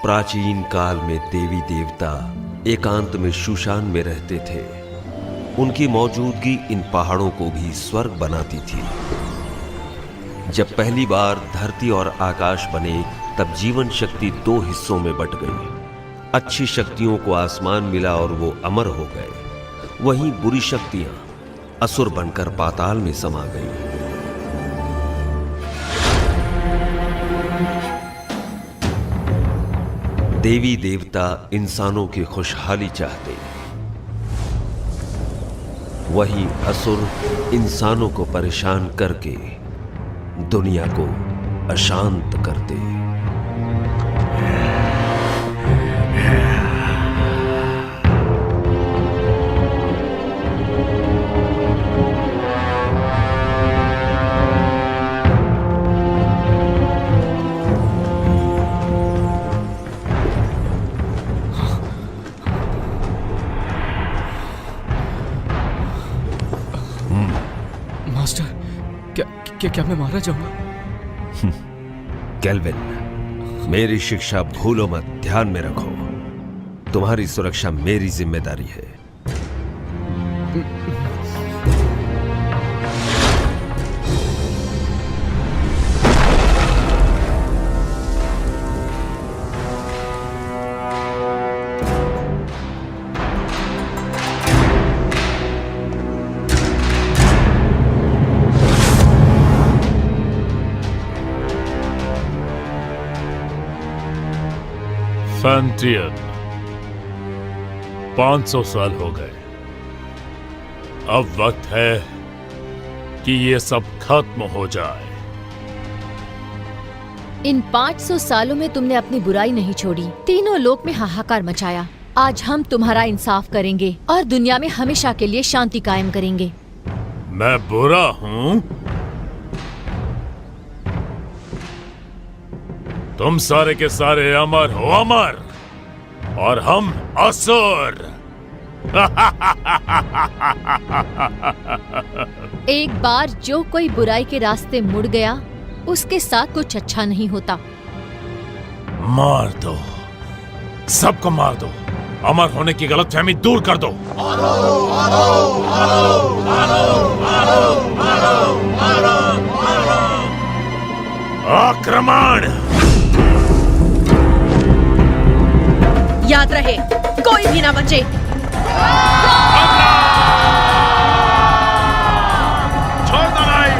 प्राचीन काल में देवी देवता एकांत में शुशान में रहते थे। उनकी मौजूदगी इन पहाड़ों को भी स्वर्ग बनाती थी। जब पहली बार धरती और आकाश बने तब जीवन शक्ति दो हिस्सों में बट गई। अच्छी शक्तियों को आसमान मिला और वो अमर हो गए। वहीं बुरी शक्तियां असुर बनकर पाताल में समा गई। देवी देवता इंसानों की खुशहाली चाहते, वहीं असुर इंसानों को परेशान करके दुनिया को अशांत करते। क्या मैं मारा जाऊंगा? केल्विन, मेरी शिक्षा भूलो मत, ध्यान में रखो। तुम्हारी सुरक्षा मेरी जिम्मेदारी है। फैंटियन, 500 साल हो गए। अब वक्त है कि ये सब खत्म हो जाए। इन 500 सालों में तुमने अपनी बुराई नहीं छोड़ी, तीनों लोक में हाहाकार मचाया। आज हम तुम्हारा इंसाफ करेंगे और दुनिया में हमेशा के लिए शांति कायम करेंगे। मैं बुरा हूँ? तुम सारे के सारे अमर हो, अमर, और हम असुर। एक बार जो कोई बुराई के रास्ते मुड़ गया, उसके साथ कुछ अच्छा नहीं होता। मार दो, सबको मार दो। अमर होने की गलतफहमी दूर कर दो। आक्रमण! याद रहे, कोई भी ना बचे। छोड़ दो नहीं।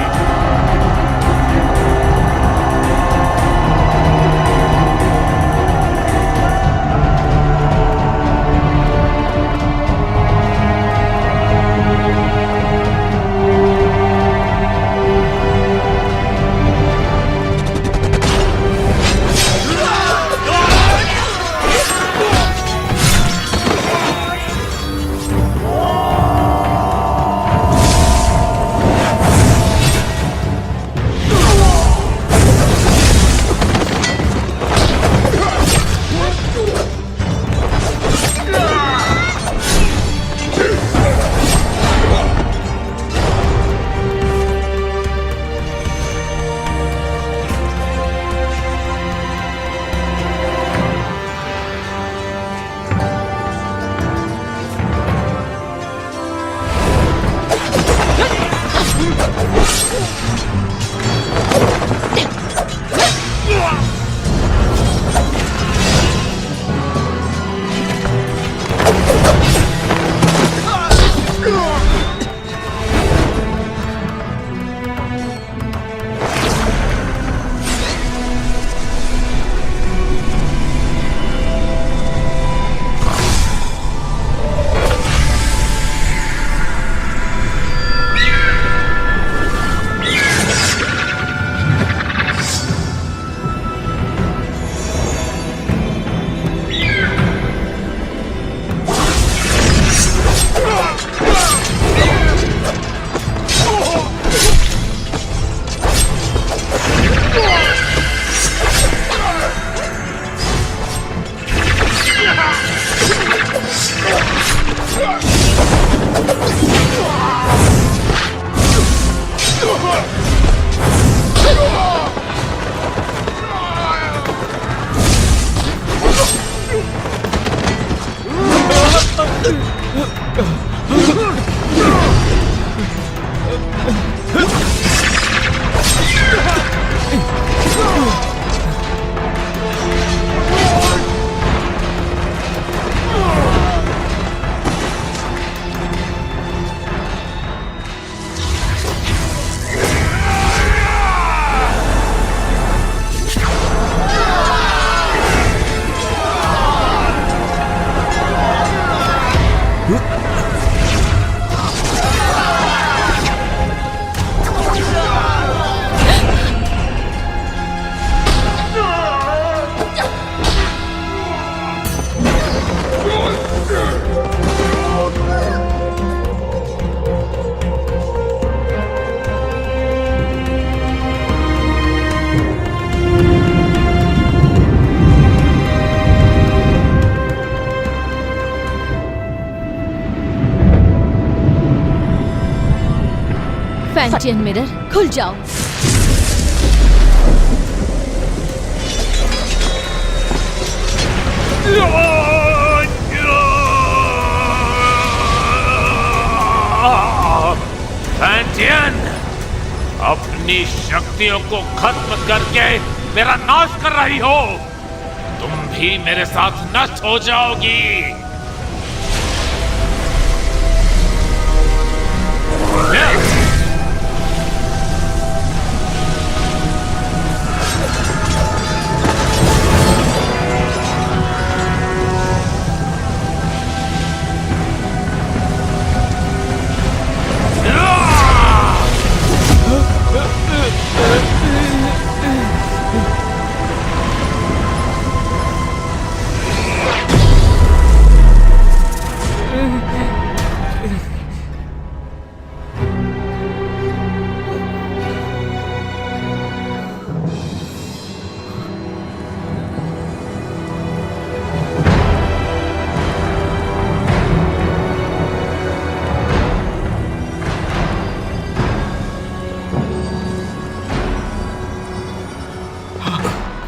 फैंटियन मिरर खुल जाओ। फैंटियन, अपनी शक्तियों को खत्म करके मेरा नाश कर रही हो। तुम भी मेरे साथ नष्ट हो जाओगी।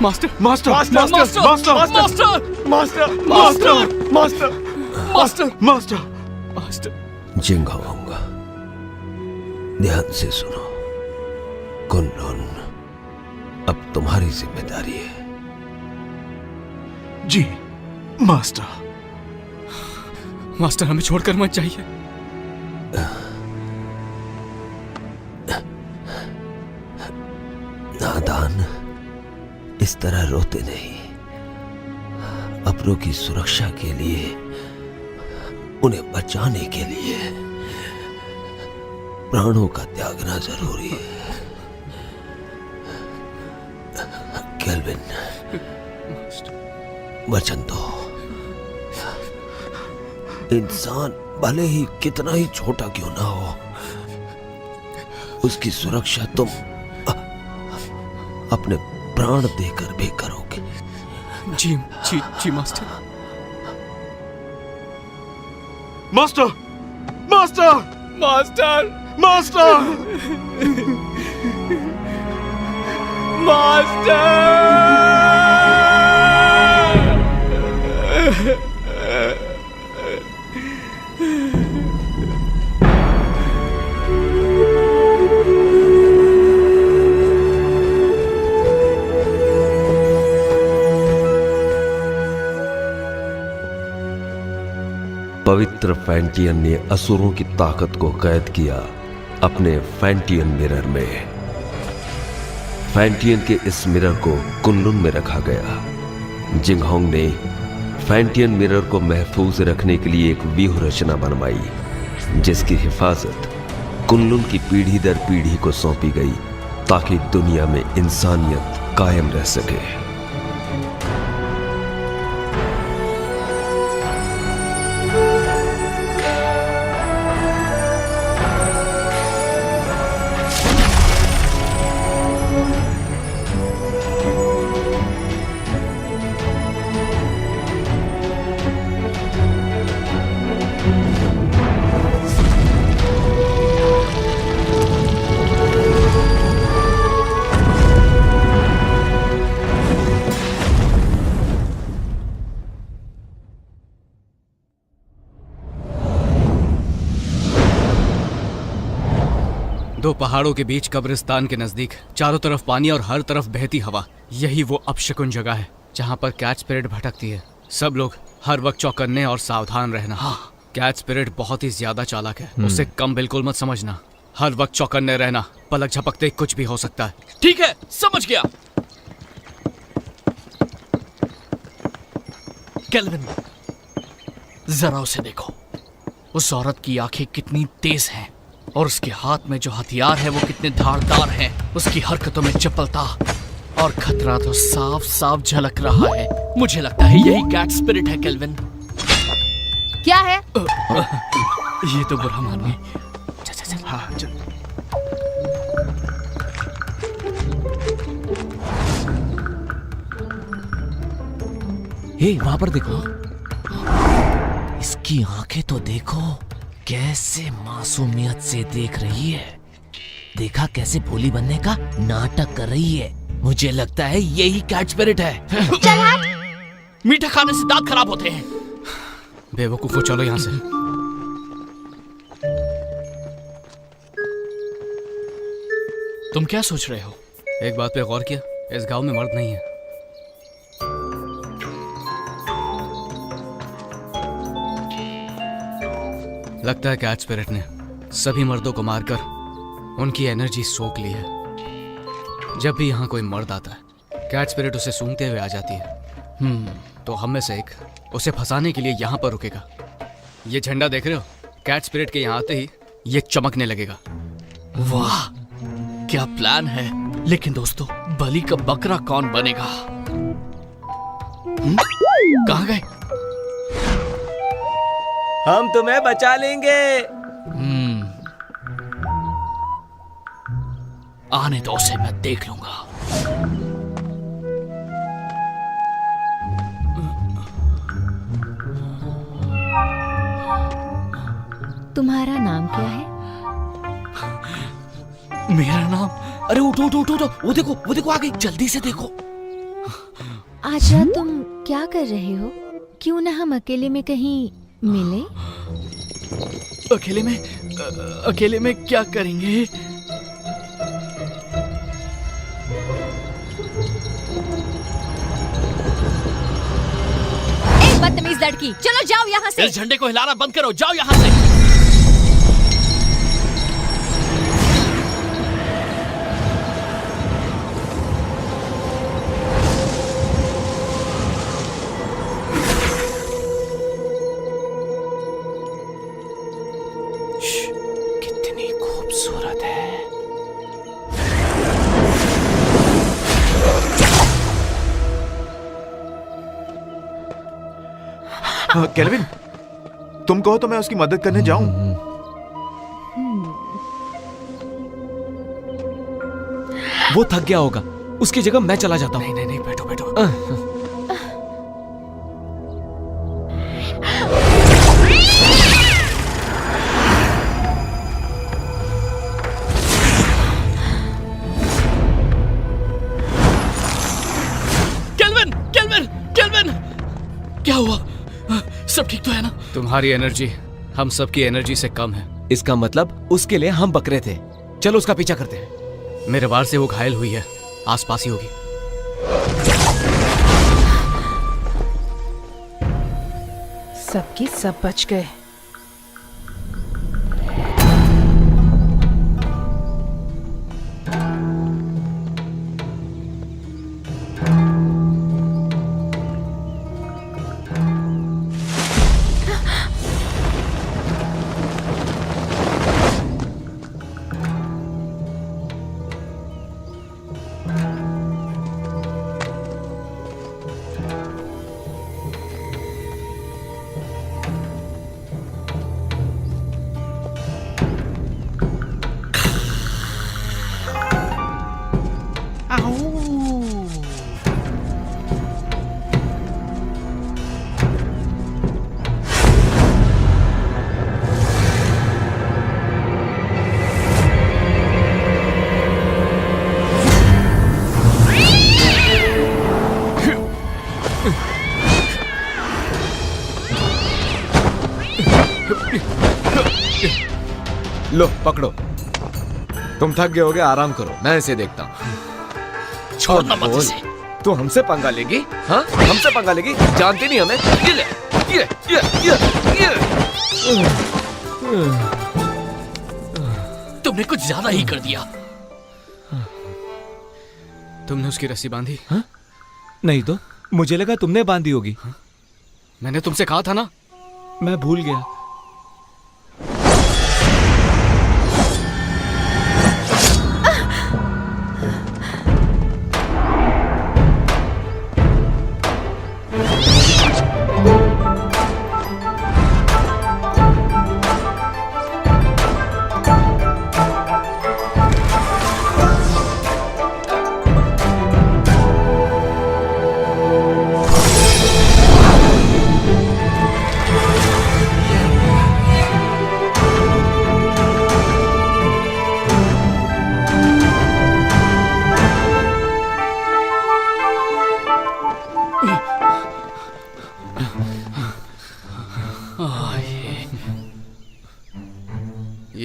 Master master master master master master master master master master master master. Jinghong, ध्यान से सुनो। कुनलुन, अब तुम्हारी जिम्मेदारी है। जी मास्टर। मास्टर, हमें छोड़कर मत जाइए। नादान, इस तरह रोते नहीं। अपनों की सुरक्षा के लिए, उन्हें बचाने के लिए प्राणों का त्यागना जरूरी है। केल्विन, वचन दो। इंसान भले ही कितना ही छोटा क्यों ना हो, उसकी सुरक्षा तुम अपने प्राण देकर भी करोगे। जी जी जी master. Master master master master पवित्र फैंटियन ने असुरों की ताकत को कैद किया अपने फैंटियन मिरर में। फैंटियन के इस मिरर को कुनलुन में रखा गया। जिंगहोंग ने फैंटियन मिरर को महफूज रखने के लिए एक व्यूह रचना बनवाई, जिसकी हिफाजत कुनलुन की पीढ़ी दर पीढ़ी को सौंपी गई, ताकि दुनिया में इंसानियत कायम रह सके। दो पहाड़ों के बीच कब्रिस्तान के नजदीक, चारों तरफ पानी और हर तरफ बहती हवा। यही वो अपशकुन जगह है जहाँ पर कैट स्पिरिट भटकती है। सब लोग हर वक्त चौकन्ने और सावधान रहना। कैट स्पिरिट बहुत ही ज्यादा चालाक है, उसे कम बिल्कुल मत समझना। हर वक्त चौकन्ने रहना, पलक झपकते कुछ भी हो सकता है। ठीक है, समझ गया। केल्विन, जरा उसे देखो। उस औरत की आंखें कितनी तेज हैं और उसके हाथ में जो हथियार है वो कितने धारदार हैं। उसकी हरकतों में चपलता और खतरा तो साफ साफ झलक रहा है। मुझे लगता है यही कैट स्पिरिट है केल्विन। क्या है? ये तो बुरा मानिए। हाँ चल। हे, वहां पर देखो, इसकी आंखें तो देखो, कैसे मासूमियत से देख रही है। देखा कैसे भोली बनने का नाटक कर रही है। मुझे लगता है यही कैट स्पिरिट है। मीठा खाने से दांत खराब होते हैं। बेवकूफो, चलो यहाँ से। तुम क्या सोच रहे हो? एक बात पे गौर किया, इस गांव में मर्द नहीं है। लगता है कैट स्पिरिट ने सभी मर्दों को मारकर उनकी एनर्जी सोख ली है। जब भी यहाँ कोई मर्द आता है, कैट स्पिरिट उसे सूंघते हुए आ जाती है। तो हम में से एक उसे फंसाने के लिए यहाँ पर रुकेगा। ये झंडा देख रहे हो? कैट स्पिरिट के यहाँ आते ही ये चमकने लगेगा। वाह, क्या प्लान है। लेकिन दोस्तों, बलि का बकरा कौन बनेगा? कहाँ गए? हम तुम्हें बचा लेंगे। आने दो उसे, मैं देख लूंगा। तुम्हारा नाम क्या है? मेरा नाम? अरे उठो उठो उठो, वो देखो आ गई, जल्दी से देखो। आज रात तुम क्या कर रहे हो? क्यों ना हम अकेले में कहीं मिले? अकेले में क्या करेंगे? बदतमीज लड़की, चलो जाओ यहाँ से। इस झंडे को हिलाना बंद करो, जाओ यहाँ से। कितनी खूबसूरत है। केल्विन, तुम कहो तो मैं उसकी मदद करने जाऊं। वो थक गया होगा, उसकी जगह मैं चला जाता हूँ। नहीं, बैठो बैठो। केल्विन, क्या हुआ? सब ठीक तो है ना? तुम्हारी एनर्जी हम सबकी एनर्जी से कम है। इसका मतलब उसके लिए हम बकरे थे। चलो उसका पीछा करते हैं। मेरे वार से वो घायल हुई है, आसपास ही होगी। सबके सब बच गए। लो पकड़ो, तुम थक गए होगे, आराम करो, मैं इसे देखता हूँ। छोड़ना मत इसे। तू हमसे पंगा लेगी? हाँ, हमसे पंगा लेगी? जानती नहीं हमें? ये ले, ये। तुमने कुछ ज्यादा ही कर दिया। तुमने उसकी रस्सी बांधी? हाँ? नहीं तो मुझे लगा तुमने बांधी होगी। मैंने तुमसे कहा था ना। मैं भूल गया।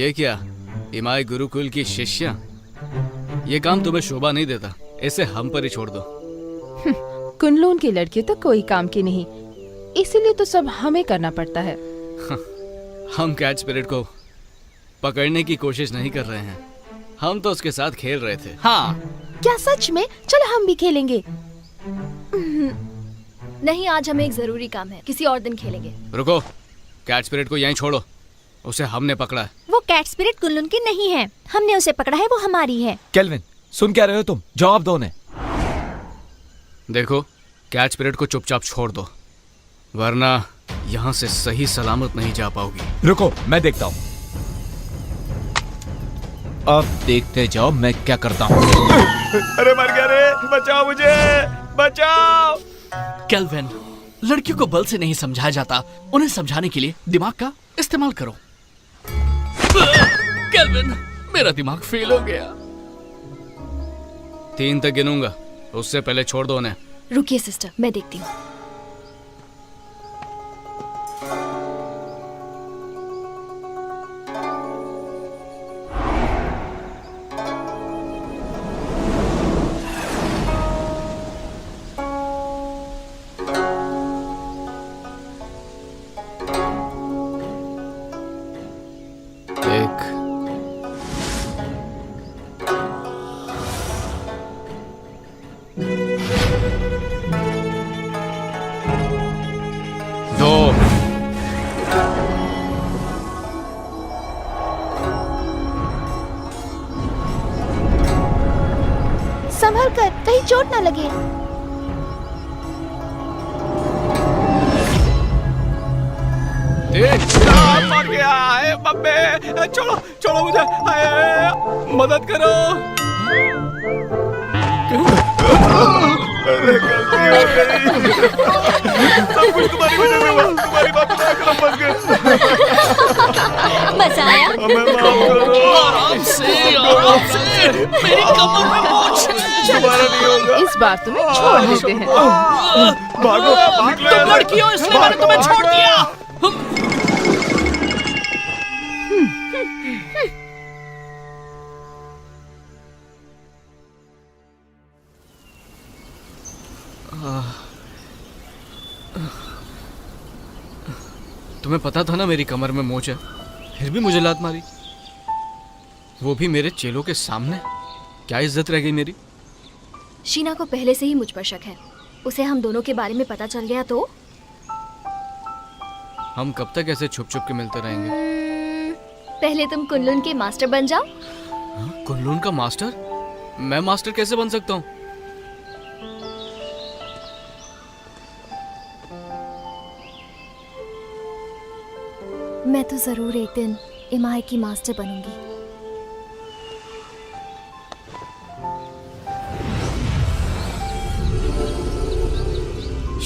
ये क्या इमाई गुरुकुल की शिष्या? ये काम तुम्हें शोभा नहीं देता, इसे हम पर ही छोड़ दो। कुनलून की लड़की तो कोई काम की नहीं, इसीलिए तो सब हमें करना पड़ता है। हम कैच स्पिरिट को पकड़ने की कोशिश नहीं कर रहे हैं, हम तो उसके साथ खेल रहे थे। हाँ, क्या सच में? चलो हम भी खेलेंगे। नहीं, आज हमें एक जरूरी काम है, किसी और दिन खेलेंगे। रुको, कैच स्पिरिट को यहीं छोड़ो, उसे हमने पकड़ा है। वो कैट स्पिरिट कुनलून की नहीं है, हमने उसे पकड़ा है, वो हमारी है। केल्विन, सुन क्या रहे हो तुम? जवाब दो उन्हें। देखो, कैच स्पिरिट को चुपचाप छोड़ दो, वरना यहाँ से सही सलामत नहीं जा पाओगी। रुको, मैं देखता हूँ। अब देखते जाओ मैं क्या करता हूँ। अरे मर गया रे, बचाओ मुझे, बचाओ। केल्विन, लड़कियों को बल से नहीं समझाया जाता, उन्हें समझाने के लिए दिमाग का इस्तेमाल करो। केल्विन, मेरा दिमाग फेल हो गया। 3 तक गिनूंगा, उससे पहले छोड़ दो उन्हें। रुकिए सिस्टर, मैं देखती हूँ। एक, दो, संभल कर, कहीं चोट ना लगे। मर गया है बब्बे, छोड़ो छोड़ो मुझे, मदद करो। अरे गलती हो गई, सब कुछ तुम्हारी वजह से हुआ, तुम्हारी बात सुना कर हम फंस गए। बचाया। हमें माफ करो। आराम से, आराम से, मेरी कमर में मोच है। दोबारा नहीं होगा। इस बार तुम्हें छोड़ देते हैं। भागो, निकलो तुम यहाँ से। लड़की हो इसलिए मैंने तुम्हें छोड़ दिया। तुम्हें पता था ना मेरी कमर में मोच है, फिर भी मुझे लात मारी, वो भी मेरे चेलों के सामने। क्या इज्जत रह गई मेरी? शीना को पहले से ही मुझ पर शक है, उसे हम दोनों के बारे में पता चल गया तो? हम कब तक ऐसे छुप छुप के मिलते रहेंगे? पहले तुम कुनलून के मास्टर बन जाओ। कुनलून का मास्टर? मैं मास्टर कैसे बन सकता हूँ? मैं तो जरूर एक दिन इमाई की मास्टर बनूंगी।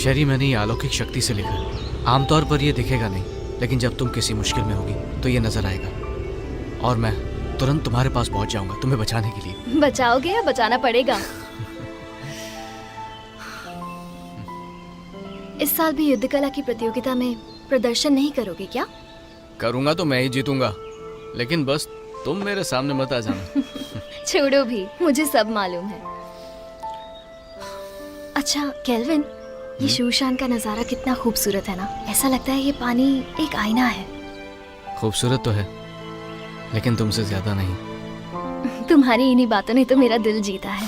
शरी, मैंने ये अलौकिक शक्ति से लिखा है। आमतौर पर ये दिखेगा नहीं, लेकिन जब तुम किसी मुश्किल में होगी तो ये नजर आएगा, और मैं तुरंत तुम्हारे पास पहुंच जाऊंगा तुम्हें बचाने के लिए। बचाओगे या बचाना पड़ेगा? इस साल भी युद्ध कला की प्रतियोगिता में प्रदर्शन नहीं करोगे क्या? करूंगा तो मैं ही जीतूंगा, लेकिन बस तुम मेरे सामने मत आ जाना। छोड़ो भी, मुझे सब मालूम है। अच्छा केल्विन, ये शूशान का नजारा कितना खूबसूरत है ना। ऐसा लगता है ये पानी एक आईना है। खूबसूरत तो है, लेकिन तुमसे ज्यादा नहीं। तुम्हारी इन्हीं बातों ने तो मेरा दिल जीता है।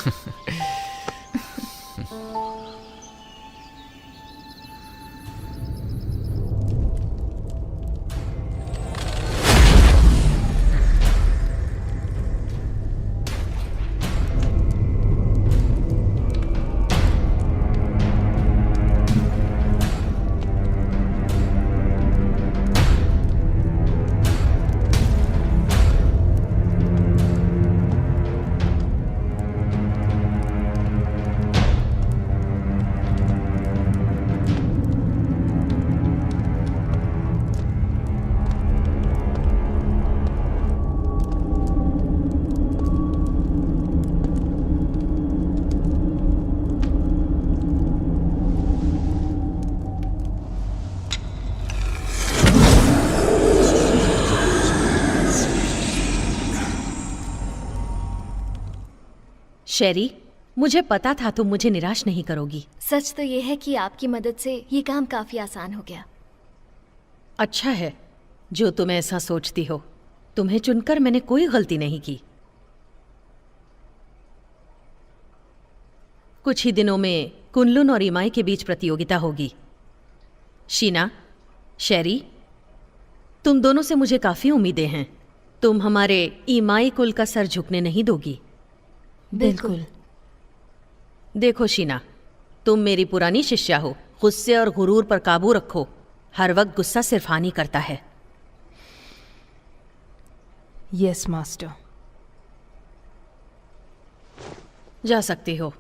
शेरी, मुझे पता था तुम मुझे निराश नहीं करोगी। सच तो ये है कि आपकी मदद से ये काम काफी आसान हो गया। अच्छा है जो तुम ऐसा सोचती हो। तुम्हें चुनकर मैंने कोई गलती नहीं की। कुछ ही दिनों में कुनलुन और इमाई के बीच प्रतियोगिता होगी। शीना, शेरी, तुम दोनों से मुझे काफी उम्मीदें हैं। तुम हमारे इमाई कुल का सर झुकने नहीं दोगी। बिल्कुल। देखो शीना, तुम मेरी पुरानी शिष्या हो। गुस्से और गुरूर पर काबू रखो। हर वक्त गुस्सा सिर्फ हानि करता है। Yes master. जा सकती हो।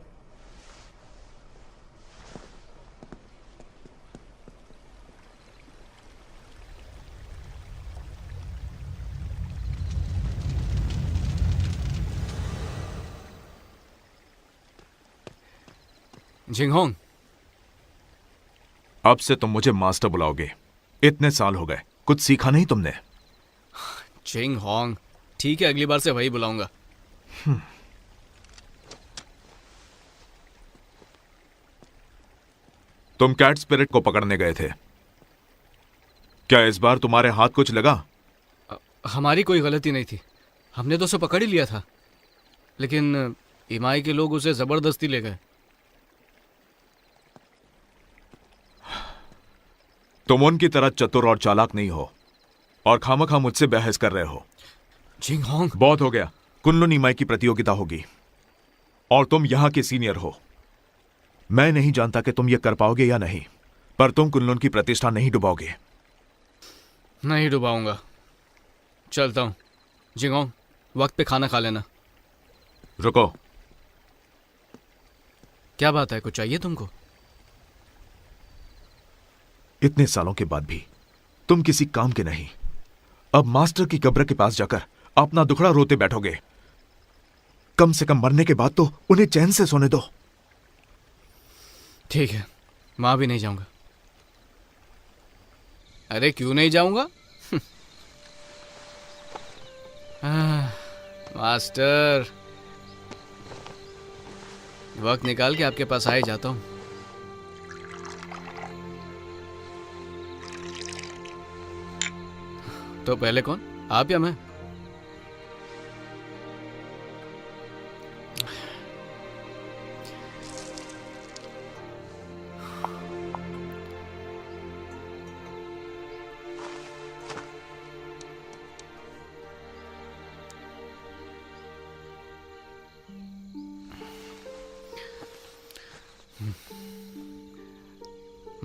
जिंगहोंग, अब से तुम मुझे मास्टर बुलाओगे। इतने साल हो गए, कुछ सीखा नहीं तुमने? जिंगहोंग, ठीक है, अगली बार से वही बुलाऊंगा। तुम कैट स्पिरिट को पकड़ने गए थे, क्या इस बार तुम्हारे हाथ कुछ लगा? हमारी कोई गलती नहीं थी, हमने तो उसे पकड़ ही लिया था, लेकिन इमाई के लोग उसे जबरदस्ती ले गए। तुम उनकी तरह चतुर और चालाक नहीं हो और खामखा मुझसे बहस कर रहे हो। जिंगहोंग, बहुत हो गया। कुनलुन इमाई की प्रतियोगिता होगी और तुम यहां के सीनियर हो। मैं नहीं जानता कि तुम ये कर पाओगे या नहीं, पर तुम कुनलुन की प्रतिष्ठा नहीं डुबाओगे। नहीं डुबाऊंगा। चलता हूं। जिंगहोंग, वक्त पे खाना खा लेना। रुको। क्या बात है, कुछ चाहिए तुमको? इतने सालों के बाद भी तुम किसी काम के नहीं। अब मास्टर की कब्र के पास जाकर अपना दुखड़ा रोते बैठोगे। कम से कम मरने के बाद तो उन्हें चैन से सोने दो। ठीक है, वहां भी नहीं जाऊंगा। अरे क्यों नहीं जाऊंगा? मास्टर, वक्त निकाल के आपके पास आ ही जाता हूं। तो पहले कौन, आप या मैं?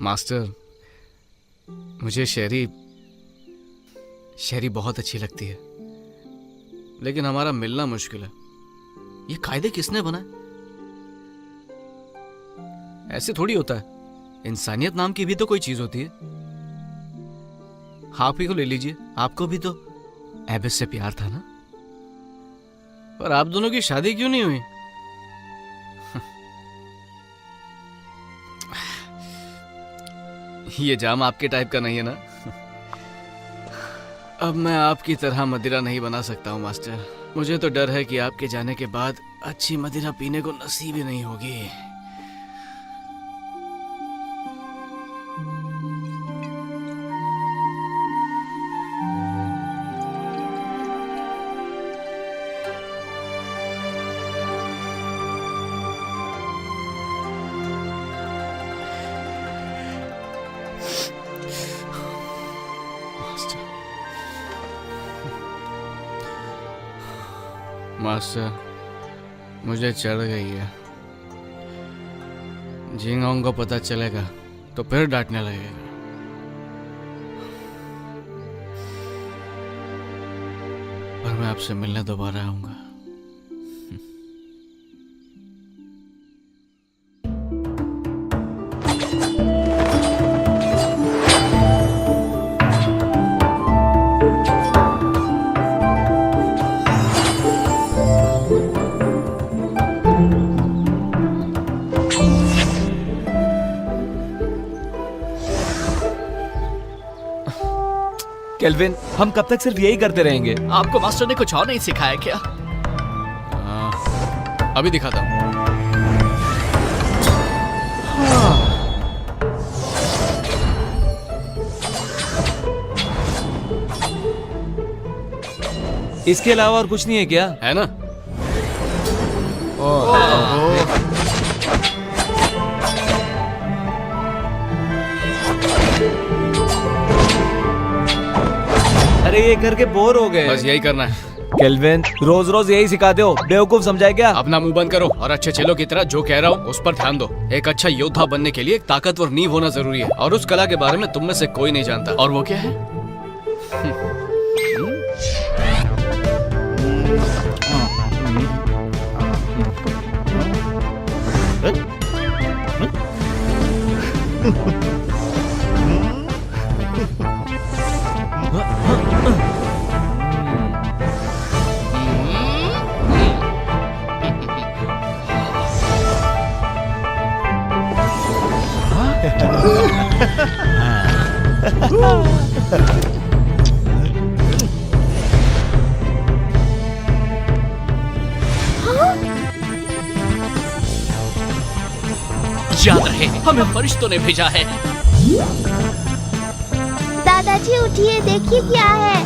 मास्टर, मुझे शेरी बहुत अच्छी लगती है, लेकिन हमारा मिलना मुश्किल है। ये कायदे किसने बनाए? ऐसे थोड़ी होता है। इंसानियत नाम की भी तो कोई चीज होती है। आप ही को ले लीजिए, आपको भी तो एबिस से प्यार था ना? पर आप दोनों की शादी क्यों नहीं हुई? ये जाम आपके टाइप का नहीं है ना? अब मैं आपकी तरह मदिरा नहीं बना सकता हूँ मास्टर। मुझे तो डर है कि आपके जाने के बाद अच्छी मदिरा पीने को नसीब ही नहीं होगी। मास्टर, मुझे चढ़ गई है। जिंगहोंग को पता चलेगा तो फिर डांटने लगेगा। पर मैं आपसे मिलने दोबारा आऊंगा। केल्विन, हम कब तक सिर्फ यही करते रहेंगे? आपको मास्टर ने कुछ और नहीं सिखाया क्या? अभी दिखाता हूँ। इसके अलावा और कुछ नहीं है क्या? है ना? अरे ये करके बोर हो गए। बस यही करना है। केल्विन, रोज रोज यही सिखाते हो, बेवकूफ समझाए क्या? अपना मुंह बंद करो और अच्छे चेलों की तरह जो कह रहा हूँ उस पर ध्यान दो। एक अच्छा योद्धा बनने के लिए एक ताकतवर नींव होना जरूरी है, और उस कला के बारे में तुम में से कोई नहीं जानता। और वो क्या है? याद रहे, हमें फरिश्तों ने भेजा है। दादाजी उठिए, देखिए क्या है।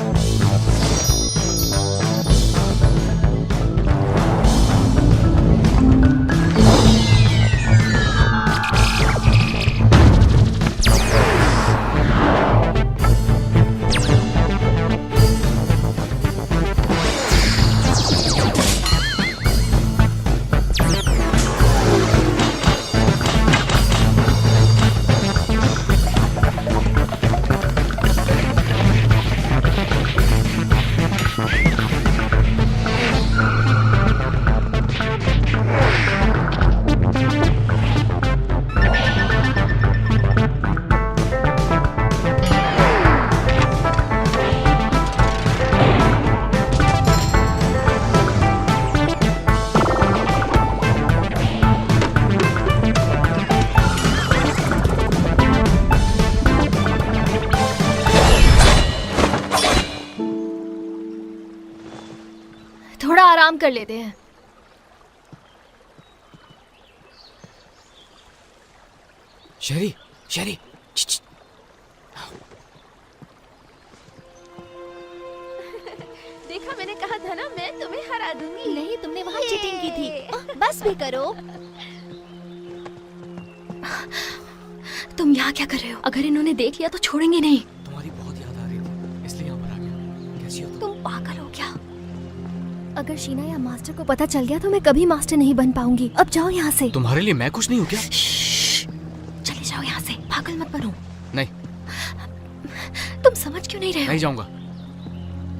थोड़ा आराम कर लेते हैं। शेरी, शेरी, देखा, मैंने कहा था ना, मैं तुम्हें हरा दूंगी। नहीं, तुमने वहाँ चीटिंग की थी। बस भी करो। तुम यहाँ क्या कर रहे हो? अगर इन्होंने देख लिया तो छोड़ेंगे नहीं। तुम्हारी बहुत याद आ रही थी, इसलिए यहाँ पर आ गया। कैसी हो तुम पागल हो क्या? अगर शीना या मास्टर को पता चल गया तो मैं कभी मास्टर नहीं बन पाऊंगी। अब जाओ यहाँ से। तुम्हारे लिए मैं कुछ नहीं हूँ क्या? चले जाओ यहाँ से, पागल मत बनो। नहीं, तुम समझ क्यों नहीं रहे हो? नहीं जाऊंगा।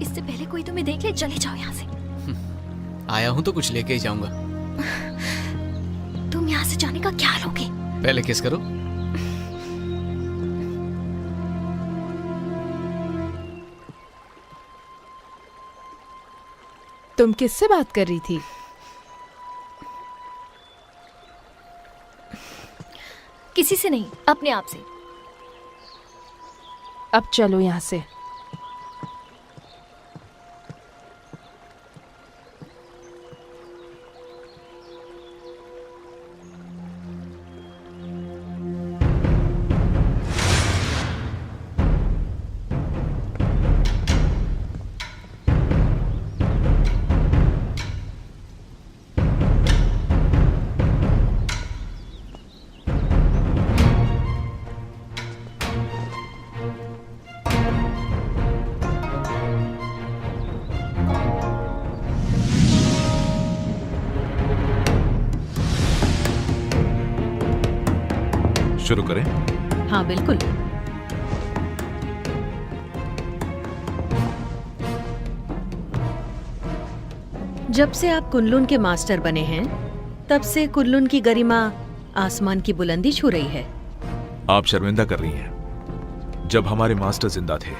इससे पहले कोई तुम्हें देख ले, चले जाओ यहाँ से। आया हूँ तो कुछ लेके ही जाऊंगा। तुम यहाँ से जाने का क्या लोगे? पहले किस करो। तुम किससे बात कर रही थी? किसी से नहीं, अपने आप से। अब चलो यहाँ से। शुरू करें? हाँ बिल्कुल। जब से आप कुनलुन के मास्टर बने हैं, तब से कुनलुन की गरिमा आसमान की बुलंदी छू रही है। आप शर्मिंदा कर रही हैं। जब हमारे मास्टर जिंदा थे,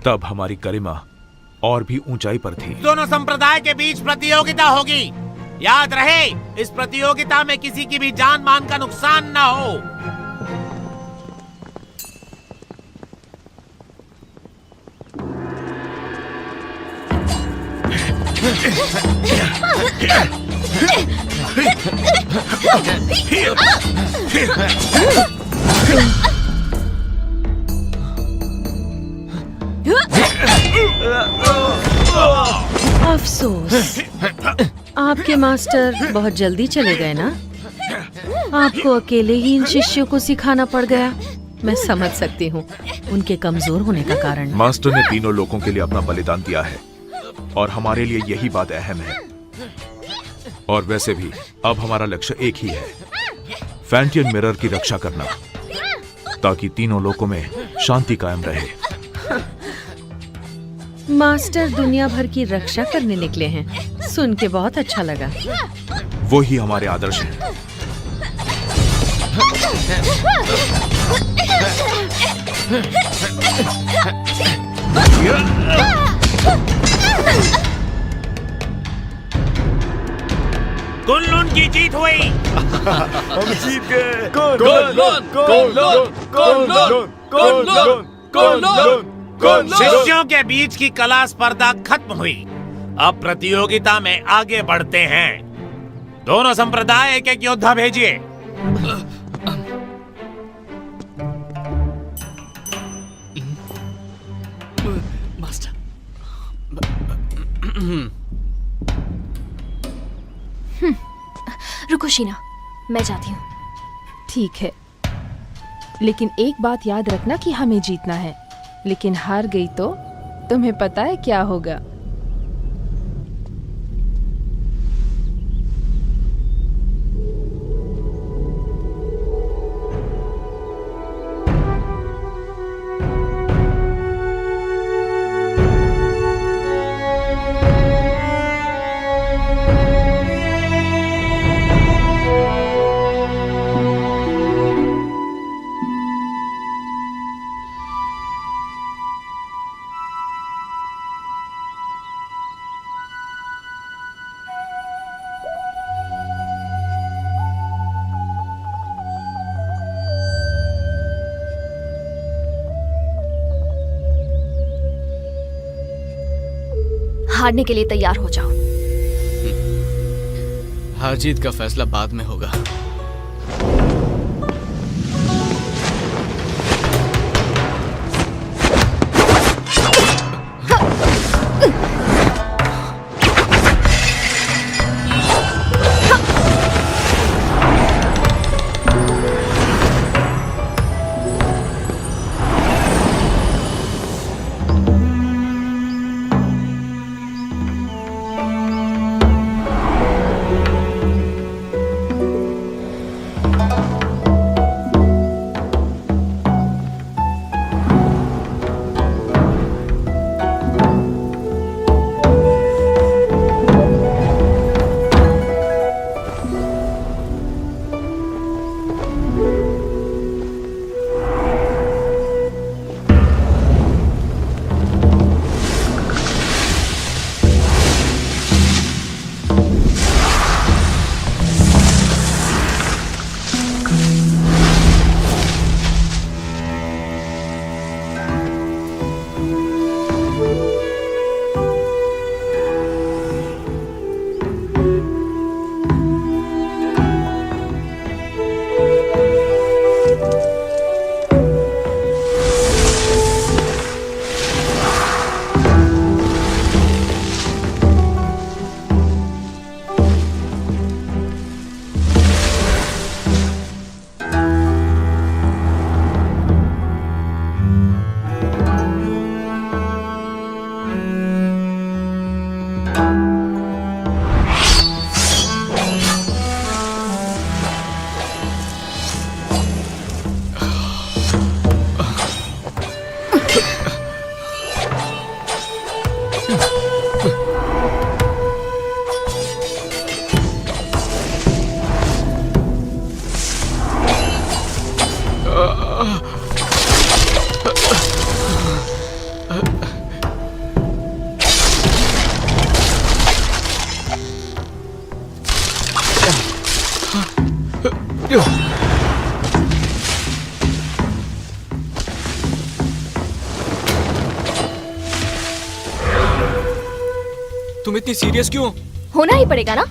तब हमारी गरिमा और भी ऊंचाई पर थी। दोनों संप्रदाय के बीच प्रतियोगिता होगी। याद रहे, इस प्रतियोगिता में किसी की भी जान मान का नुकसान न हो। अफसोस, आपके मास्टर बहुत जल्दी चले गए ना। आपको अकेले ही इन शिष्यों को सिखाना पड़ गया। मैं समझ सकती हूँ उनके कमजोर होने का कारण। मास्टर ने तीनों लोगों के लिए अपना बलिदान दिया है और हमारे लिए यही बात अहम है। और वैसे भी अब हमारा लक्ष्य एक ही है, फैंटियन मिरर की रक्षा करना, ताकि तीनों लोगों में शांति कायम रहे। मास्टर दुनिया भर की रक्षा करने निकले हैं। सुन के बहुत अच्छा लगा। वो ही हमारे आदर्श हैं। कुनलुन की जीत हुई। हम जीत गए। शिष्यों के बीच की कला स्पर्धा खत्म हुई। अब प्रतियोगिता में आगे बढ़ते हैं। दोनों संप्रदाय एक एक योद्धा भेजिए। मास्टर, रुको शीना, मैं जाती हूँ। ठीक है, लेकिन एक बात याद रखना कि हमें जीतना है। लेकिन हार गई तो तुम्हें पता है क्या होगा। हारने के लिए तैयार हो जाओ। हार जीत का फैसला बाद में होगा। तुम इतनी सीरियस क्यों? होना ही पड़ेगा ना।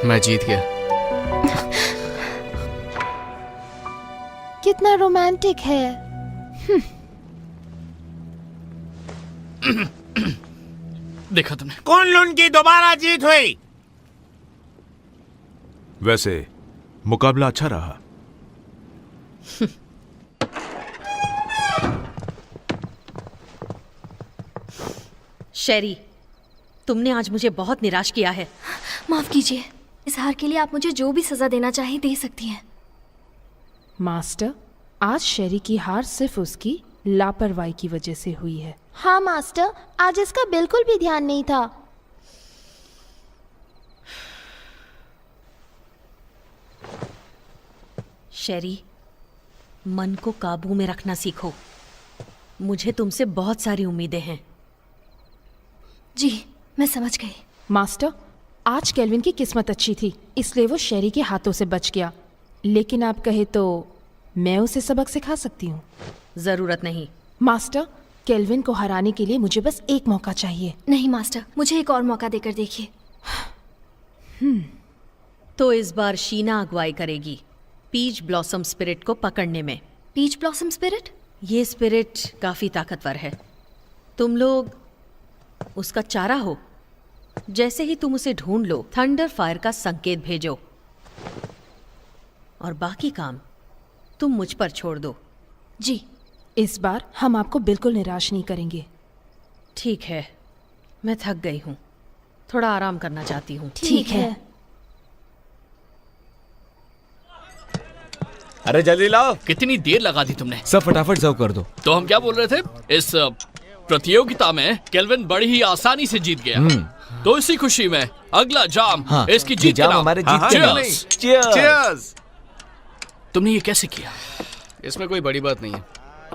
मैं जीत गया। कितना रोमांटिक है। देखा तुमने? कुनलुन की दोबारा जीत हुई। वैसे मुकाबला अच्छा रहा। शेरी, तुमने आज मुझे बहुत निराश किया है। माफ कीजिए, इस हार के लिए आप मुझे जो भी सजा देना चाहें दे सकती हैं। मास्टर, आज शेरी की हार सिर्फ उसकी लापरवाही की वजह से हुई है। हाँ मास्टर, आज इसका बिल्कुल भी ध्यान नहीं था। शेरी, मन को काबू में रखना सीखो। मुझे तुमसे बहुत सारी उम्मीदें हैं। जी, मैं समझ गई। मास्टर, आज केल्विन की किस्मत अच्छी थी, इसलिए वो शेरी के हाथों से बच गया। लेकिन आप कहे तो मैं उसे सबक सिखा सकती हूँ। जरूरत नहीं। मास्टर, केल्विन को हराने के लिए मुझे बस एक मौका चाहिए। नहीं मास्टर, मुझे एक और मौका देकर देखिए। तो इस बार शीना अगुवाई करेगी पीच ब्लॉसम स्पिरिट को पकड़ने में। Peach blossom spirit? ये स्पिरिट काफी ताकतवर है। तुम लोग उसका चारा हो। जैसे ही तुम उसे ढूंढ लो, थंडर फायर का संकेत भेजो और बाकी काम तुम मुझ पर छोड़ दो। जी, इस बार हम आपको बिल्कुल निराश नहीं करेंगे। ठीक है, मैं थक गई हूँ, थोड़ा आराम करना चाहती हूँ। ठीक है। अरे जल्दी लाओ। कितनी देर लगा दी तुमने? सब फटाफट सर्व कर दो। तो हम क्या बोल रहे थे? इस प्रतियोगिता में केल्विन बड़ी ही आसानी से जीत गया। तो इसी खुशी में अगला जाम इसकी जीत जाम का नाम। हमारे जीत के नाम। Cheers! तुमने ये कैसे किया? इसमें कोई बड़ी बात नहीं है।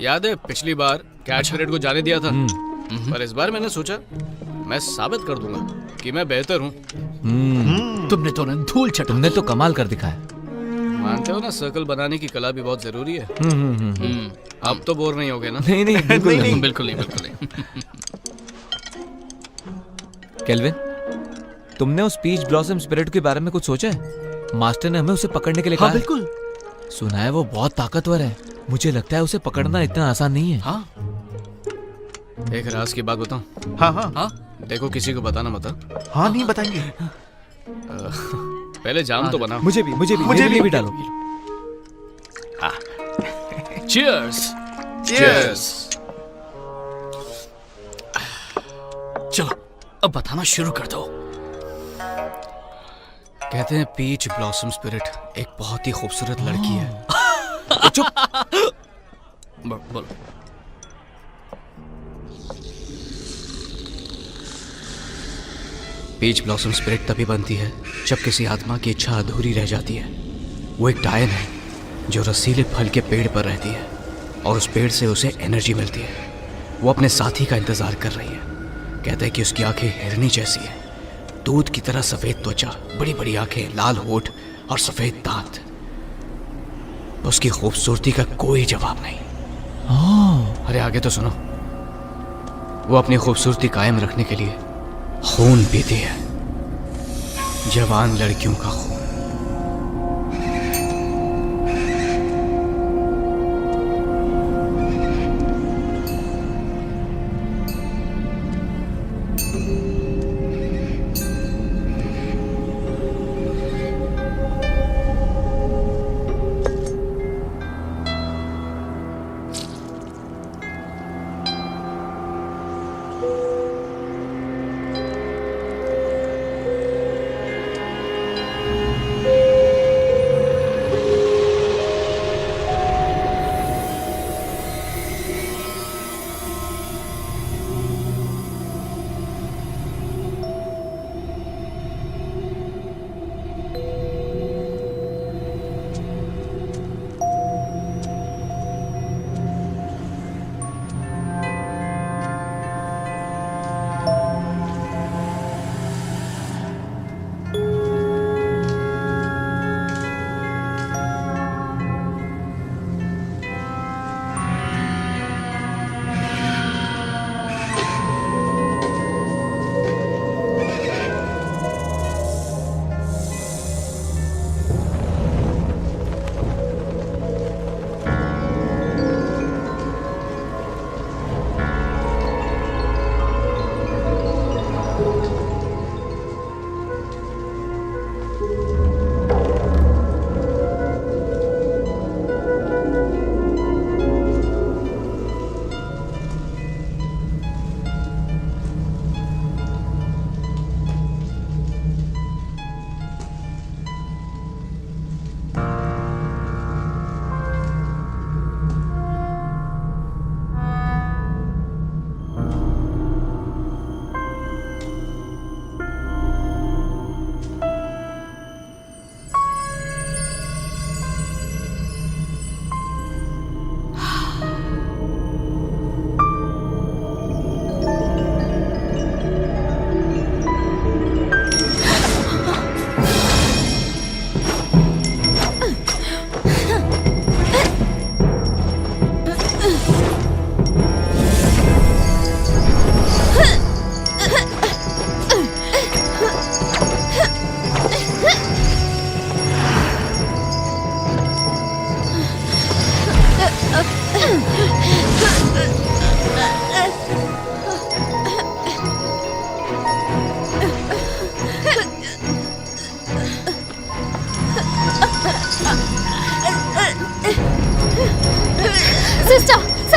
याद है पिछली बार कैच परेड को जाने दिया था, पर इस बार मैंने सोचा मैं साबित कर दूंगा कि मैं बेहतर हूँ। तुमने तो धूल चटा। तुमने तो कमाल कर दिखाया। मानते हो ना, सर्कल बनाने की कला भी बहुत जरूरी है। अब तो बोर नहीं होगे ना? नहीं नहीं बिल्कुल नहीं। बिल्कुल नहीं, बिल्कुल नहीं। केल्विन, तुमने उस पीच ब्लॉसम स्पिरिट के बारे में कुछ सोचा है? मास्टर ने हमें उसे पकड़ने के लिए कहा है। बिल्कुल। सुना है वो बहुत ताकतवर है। मुझे लगता है उसे पकड़ना इतना आसान नहीं है। हाँ, एक राज की बात बताऊं? हाँ हाँ हाँ, देखो, किसी को बताना मत। हाँ, नहीं बताएंगे। पहले जाम तो बना। मुझे भी डालो। चीयर्स। Cheers! चलो अब बताना शुरू कर दो। कहते हैं पीच ब्लॉसम स्पिरिट एक बहुत ही खूबसूरत लड़की है। बोलो। पीच ब्लॉसम स्पिरिट तभी बनती है जब किसी आत्मा की इच्छा अधूरी रह जाती है। वो एक डायन है जो रसीले फल के पेड़ पर रहती है और उस पेड़ से उसे एनर्जी मिलती है। वो अपने साथी का इंतजार कर रही है। कहते हैं कि उसकी आंखें हिरनी जैसी है, दूध की तरह सफेद त्वचा, बड़ी बड़ी आंखें, लाल होठ और सफेद दांत। उसकी खूबसूरती का कोई जवाब नहीं। अरे आगे तो सुनो। वो अपनी खूबसूरती कायम रखने के लिए खून पीती है, जवान लड़कियों का खून।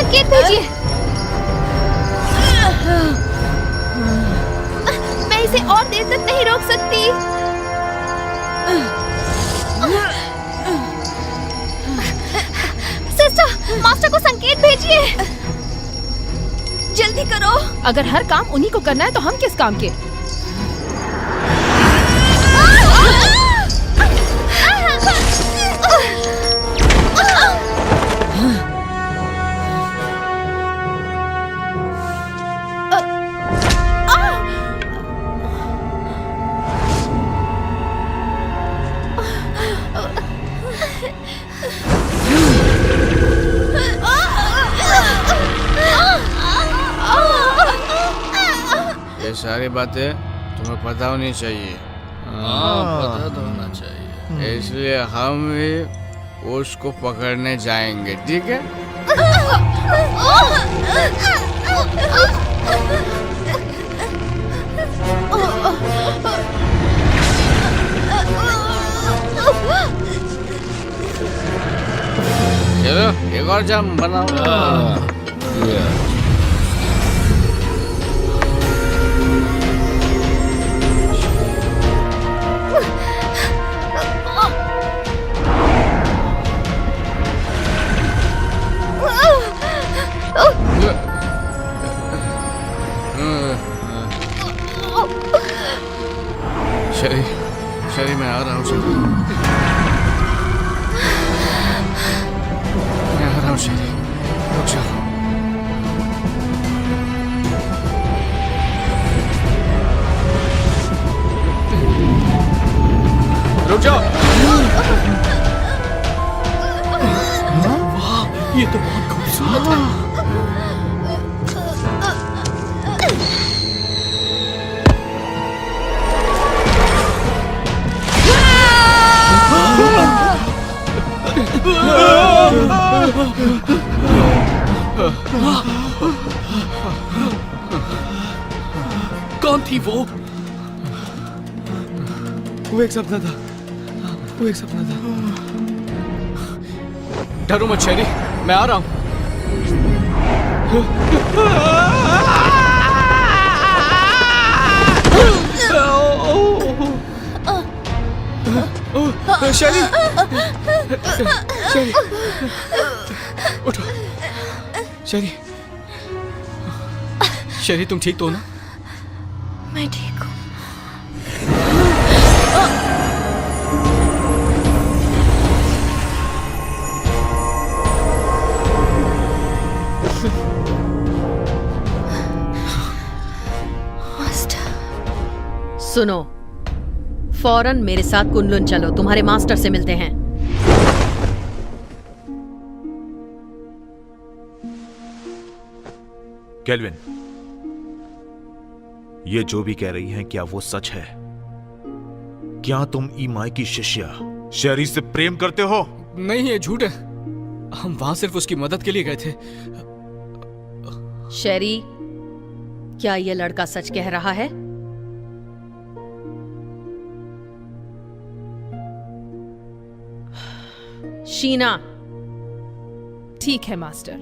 संकेत भेजिए। मैं इसे और देर तक नहीं रोक सकती। सिस्टर, मास्टर को संकेत भेजिए। जल्दी करो। अगर हर काम उन्हीं को करना है तो हम किस काम के? ये सारी बातें तुम्हें पता होनी चाहिए। पता तो होना चाहिए। इसलिए हम भी उसको पकड़ने जाएंगे, ठीक है? चलो एक और जाम बनाओ। शरी मैं आ रहा हूँ शरी, मैं आ रहा हूँ शरी, रुक जाओ। रुक जाओ। वाह, ये तो बहुत खूबसूरत है। कौन थी वो? वो एक सपना था, वो एक सपना था। डरो मत शेरी, मैं आ रहा हूँ। शेरी, शेरी, उठो। शेरी, शेरी तुम ठीक तो हो ना? मैं ठीक हूँ। सुनो, फौरन मेरे साथ कुनलुन चलो, तुम्हारे मास्टर से मिलते हैं। केल्विन, ये जो भी कह रही हैं क्या वो सच है? क्या तुम ईमाई की शिष्या शेरी से प्रेम करते हो? नहीं, ये झूठ है। हम वहां सिर्फ उसकी मदद के लिए गए थे। शेरी, क्या ये लड़का सच कह रहा है? शीना। ठीक है मास्टर।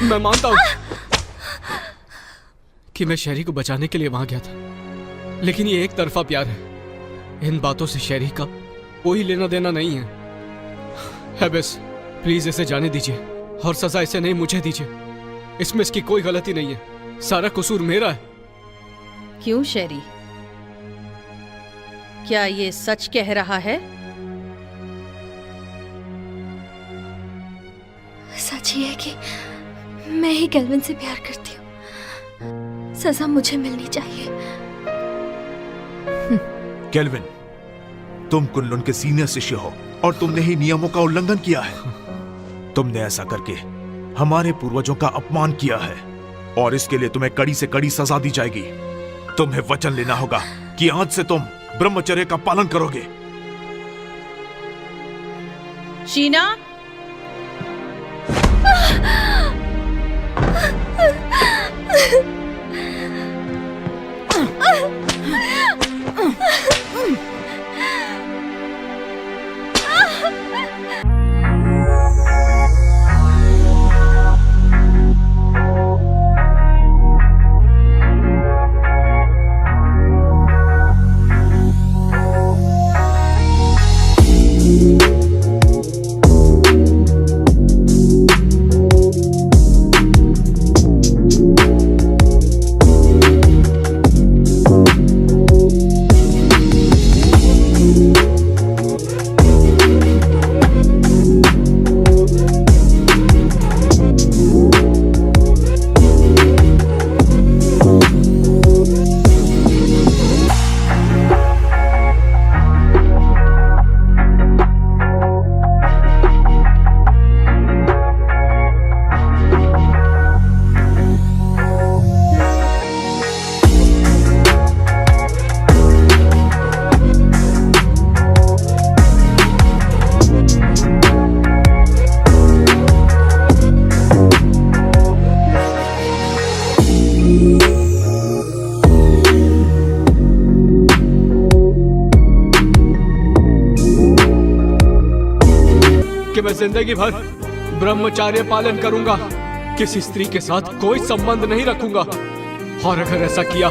मैं मानता हूं कि मैं शेरी को बचाने के लिए वहां गया था, लेकिन ये एक तरफा प्यार है। इन बातों से शेरी का कोई लेना देना नहीं है। बस प्लीज इसे जाने दीजिए और सजा इसे नहीं मुझे दीजिए। इसमें इसकी कोई गलती नहीं है, सारा कसूर मेरा है। क्यों शेरी, क्या ये सच कह रहा है? सच ही है कि मैं ही केल्विन से प्यार करती हूँ। सजा मुझे मिलनी चाहिए। केल्विन, तुम कुनलुन के सीनियर शिष्य हो और तुमने ही नियमों का उल्लंघन किया है। तुमने ऐसा करके हमारे पूर्वजों का अपमान किया है और इसके लिए तुम्हें कड़ी से कड़ी सजा दी जाएगी। तुम्हें वचन लेना होगा कि आज से तुम ब्रह्मचर्य का पालन करोगे। शीना, कि मैं जिंदगी भर ब्रह्मचार्य पालन करूंगा, किसी स्त्री के साथ कोई संबंध नहीं रखूंगा, और अगर ऐसा किया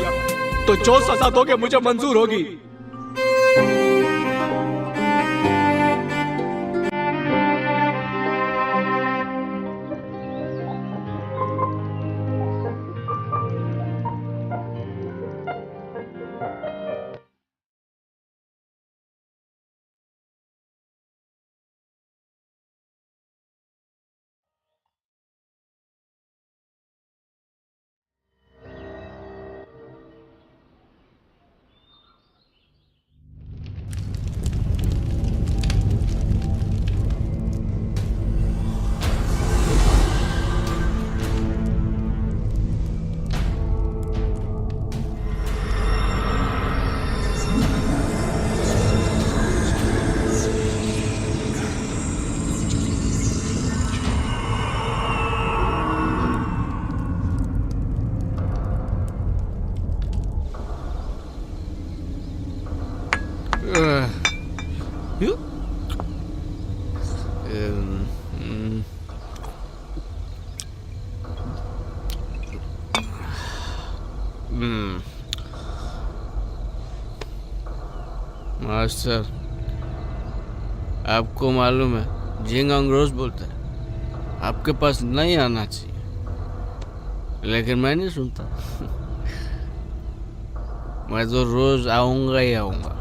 तो जो सजा दोगे मुझे मंजूर होगी। मास्टर, आपको मालूम है जिंगांग रोज बोलता है आपके पास नहीं आना चाहिए, लेकिन मैं नहीं सुनता। मैं तो रोज आऊंगा ही आऊंगा।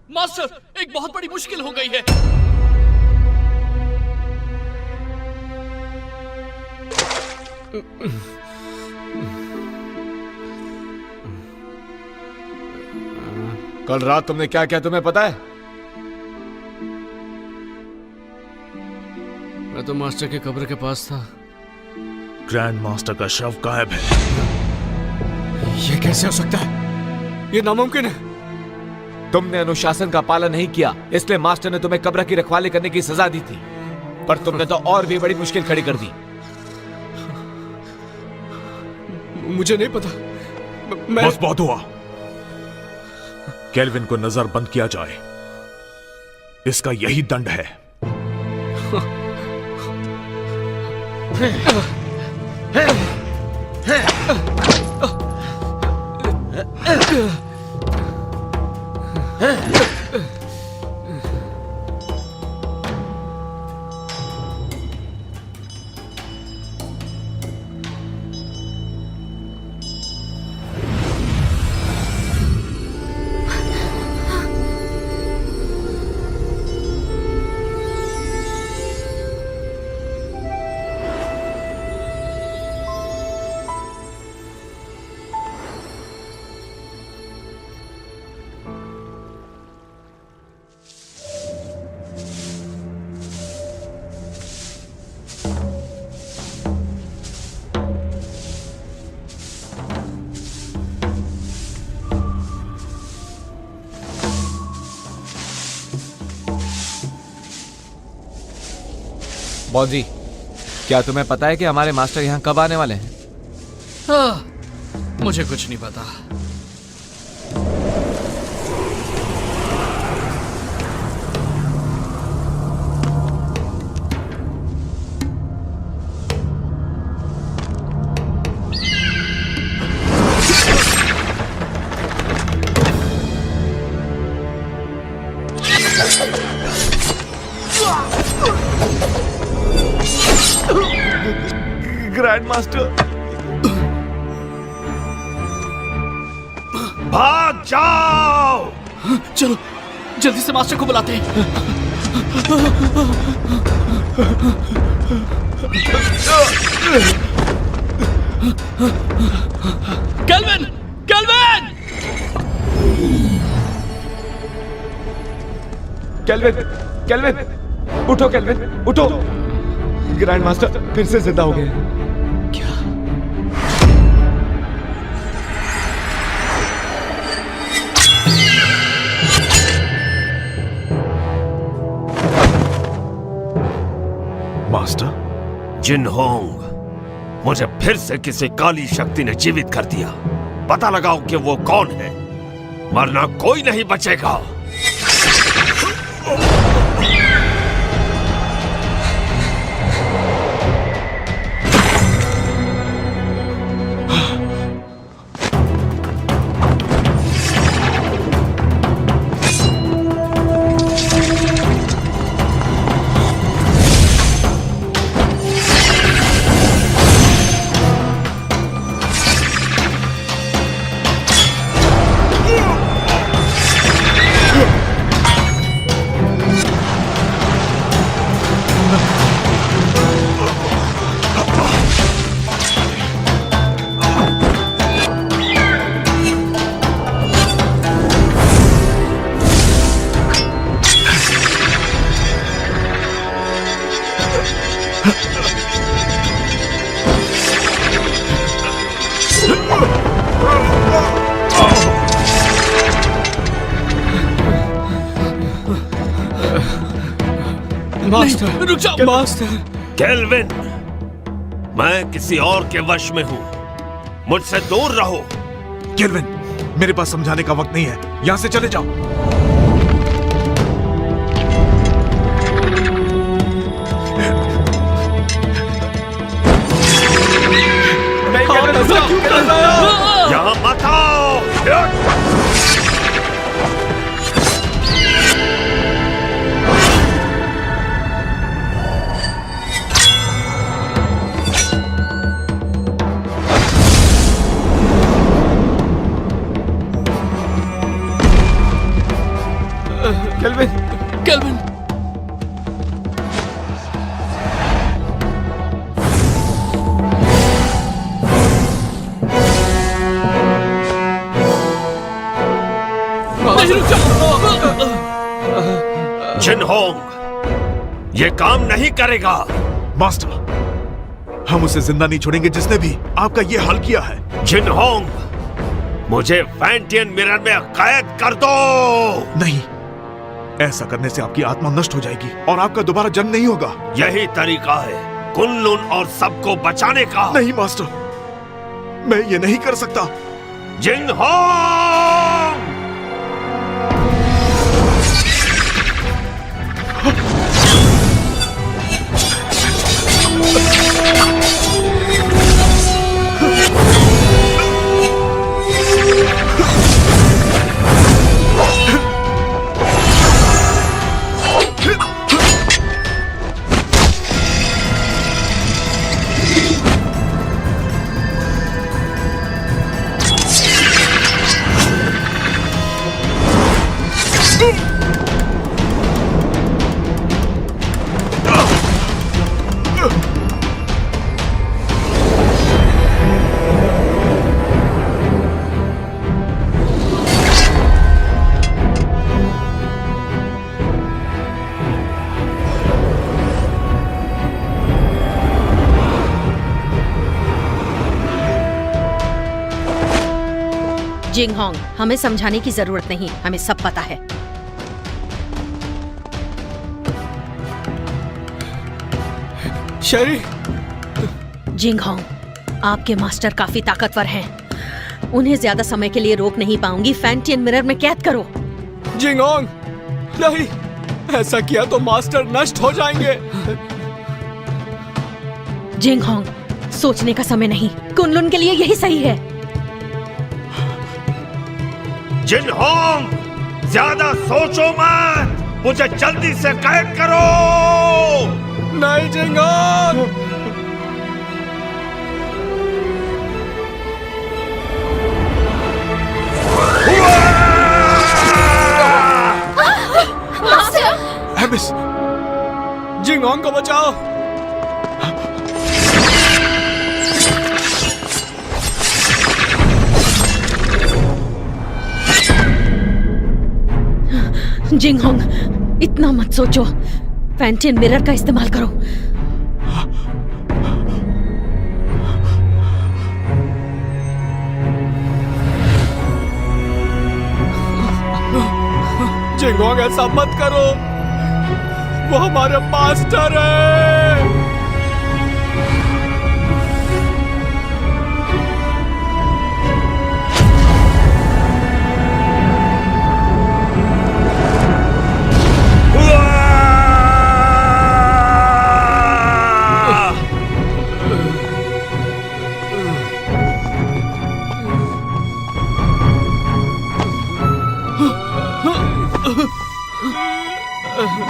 मास्टर, एक बहुत बड़ी मुश्किल हो गई है। कल रात तुमने क्या किया तुम्हें पता है? मैं तो मास्टर के कब्र के पास था। ग्रैंड मास्टर का शव गायब है। ये कैसे हो सकता है? ये नामुमकिन है। तुमने अनुशासन का पालन नहीं किया, इसलिए मास्टर ने तुम्हें कब्र की रखवाली करने की सजा दी थी। पर तुमने तो और भी बड़ी मुश्किल खड़ी कर दी। मुझे नहीं पता। मैं बस बहुत हुआ। केल्विन को नजरबंद किया जाए, इसका यही दंड है। बॉस जी, क्या तुम्हें पता है कि हमारे मास्टर यहाँ कब आने वाले हैं? मुझे कुछ नहीं पता। ग्रैंड मास्टर, भाग जाओ! चलो जल्दी से मास्टर को बुलाते हैं। केल्विन! केल्विन! केल्विन! केल्विन! उठो केल्विन, उठो! ग्रैंड मास्टर फिर से जिंदा हो गए। मास्टर, जिनहोंग, मुझे फिर से किसी काली शक्ति ने जीवित कर दिया। पता लगाओ कि वो कौन है, वरना कोई नहीं बचेगा। मास्टर, रुक जाओ मास्टर। केल्विन, मैं किसी और के वश में हूं, मुझसे दूर रहो। केल्विन, मेरे पास समझाने का वक्त नहीं है, यहां से चले जाओ। यहां मत आओ। केल्विन! केल्विन! जिनहोंग, ये काम नहीं करेगा। मास्टर, हम उसे जिंदा नहीं छोड़ेंगे जिसने भी आपका ये हाल किया है। जिनहोंग, मुझे फैंटियन मिरर में कैद कर दो। नहीं, ऐसा करने से आपकी आत्मा नष्ट हो जाएगी और आपका दोबारा जन्म नहीं होगा। यही तरीका है कुन-लुन और सबको बचाने का। नहीं मास्टर, मैं ये नहीं कर सकता। जिन-होंग! जिंगहोंग, हमें समझाने की जरूरत नहीं, हमें सब पता है। शेरी। जिंगहोंग, आपके मास्टर काफी ताकतवर हैं। उन्हें ज्यादा समय के लिए रोक नहीं पाऊंगी। फैंटियन मिरर में कैद करो। जिंगहोंग, नहीं, ऐसा किया तो मास्टर नष्ट हो जाएंगे। जिंगहोंग, सोचने का समय नहीं, कुन-लुन के लिए यही सही है। जिन-होंग, ज्यादा सोचो मत, मुझे जल्दी से कैद करो। नहीं जिंगहोंग। एबिस, जिंगहोंग को बचाओ। जिंगहोंग, इतना मत सोचो, फैंटियन मिरर का इस्तेमाल करो। जिंगहोंग, ऐसा मत करो, वो हमारे मास्टर है।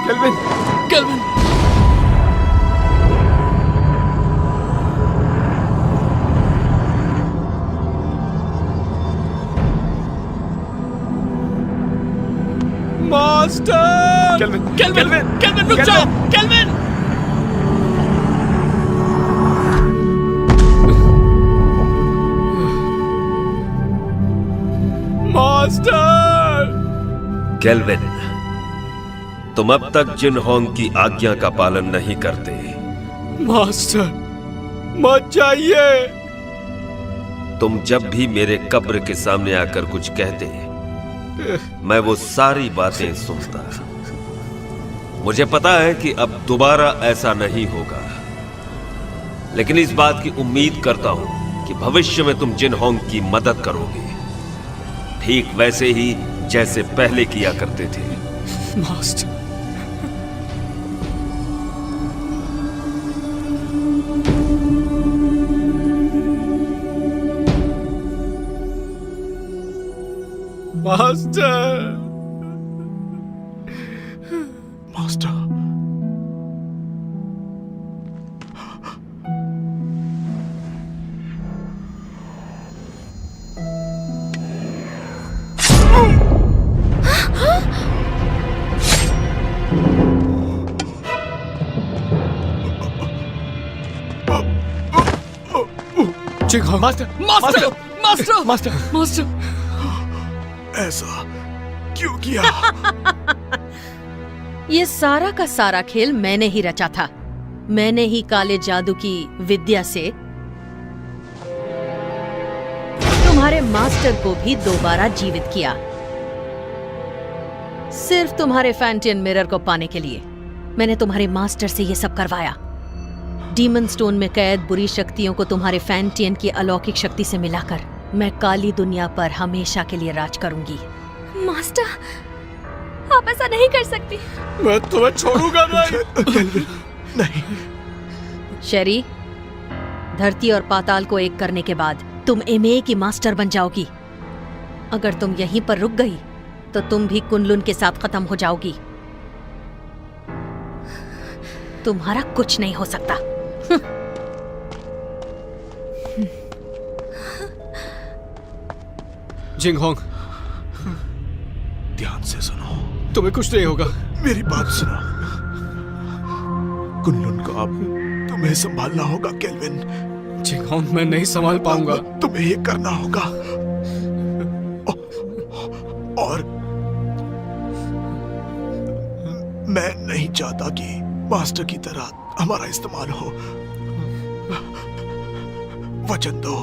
Kelvin, kelvin. Master! Kelvin, kelvin, kelvin, रुक जाओ, केल्विन! मास्टर! केल्विन, तुम अब तक जिन-होंग की आज्ञा का पालन नहीं करते। मास्टर, मत जाइए। तुम जब भी मेरे कब्र के सामने आकर कुछ कहते, मैं वो सारी बातें सुनता। मुझे पता है कि अब दोबारा ऐसा नहीं होगा, लेकिन इस बात की उम्मीद करता हूं कि भविष्य में तुम जिन-होंग की मदद करोगे, ठीक वैसे ही जैसे पहले किया करते थे। Master, master, master, Jinghong, master, master, master, master, master. ऐसा क्यों किया? ये सारा का सारा खेल मैंने ही रचा था। मैंने ही काले जादू की विद्या से तुम्हारे मास्टर को भी दोबारा जीवित किया। सिर्फ तुम्हारे फैंटियन मिरर को पाने के लिए मैंने तुम्हारे मास्टर से ये सब करवाया। डीमन स्टोन में कैद बुरी शक्तियों को तुम्हारे फैंटियन की अलौकिक शक्ति से मिलाकर मैं काली दुनिया पर हमेशा के लिए राज करूंगी। मास्टर, आप ऐसा नहीं कर सकती। मैं तुम्हें छोड़ूंगा नहीं। नहीं। शेरी, धरती और पाताल को एक करने के बाद तुम एमए की मास्टर बन जाओगी। अगर तुम यहीं पर रुक गई तो तुम भी कुनलुन के साथ खत्म हो जाओगी। तुम्हारा कुछ नहीं हो सकता। जिंगहोंग, ध्यान से सुनो। तुम्हें कुछ नहीं होगा। मेरी बात सुनो। कुनलुन को अब तुम्हें संभालना होगा केल्विन। जिंगहोंग, मैं नहीं संभाल पाऊंगा। तुम्हें ये करना होगा। और मैं नहीं चाहता कि मास्टर की तरह हमारा इस्तेमाल हो। वचन दो,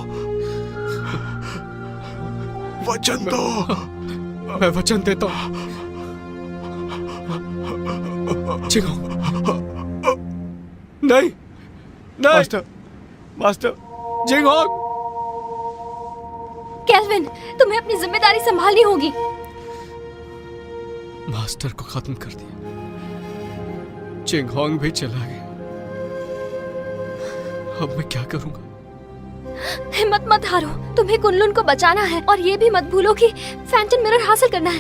वचन दो। मैं वचन देता हूं। नहीं, नहीं। Master, master. जिंगहोंग, केल्विन, तुम्हें अपनी जिम्मेदारी संभालनी होगी। मास्टर को खत्म कर दिया, जिंगहोंग भी चला गया। अब मैं क्या करूंगा? हिम्मत मत हारो, तुम्हें कुनलुन को बचाना है और ये भी मत भूलो कि फैंटम मिरर हासिल करना है।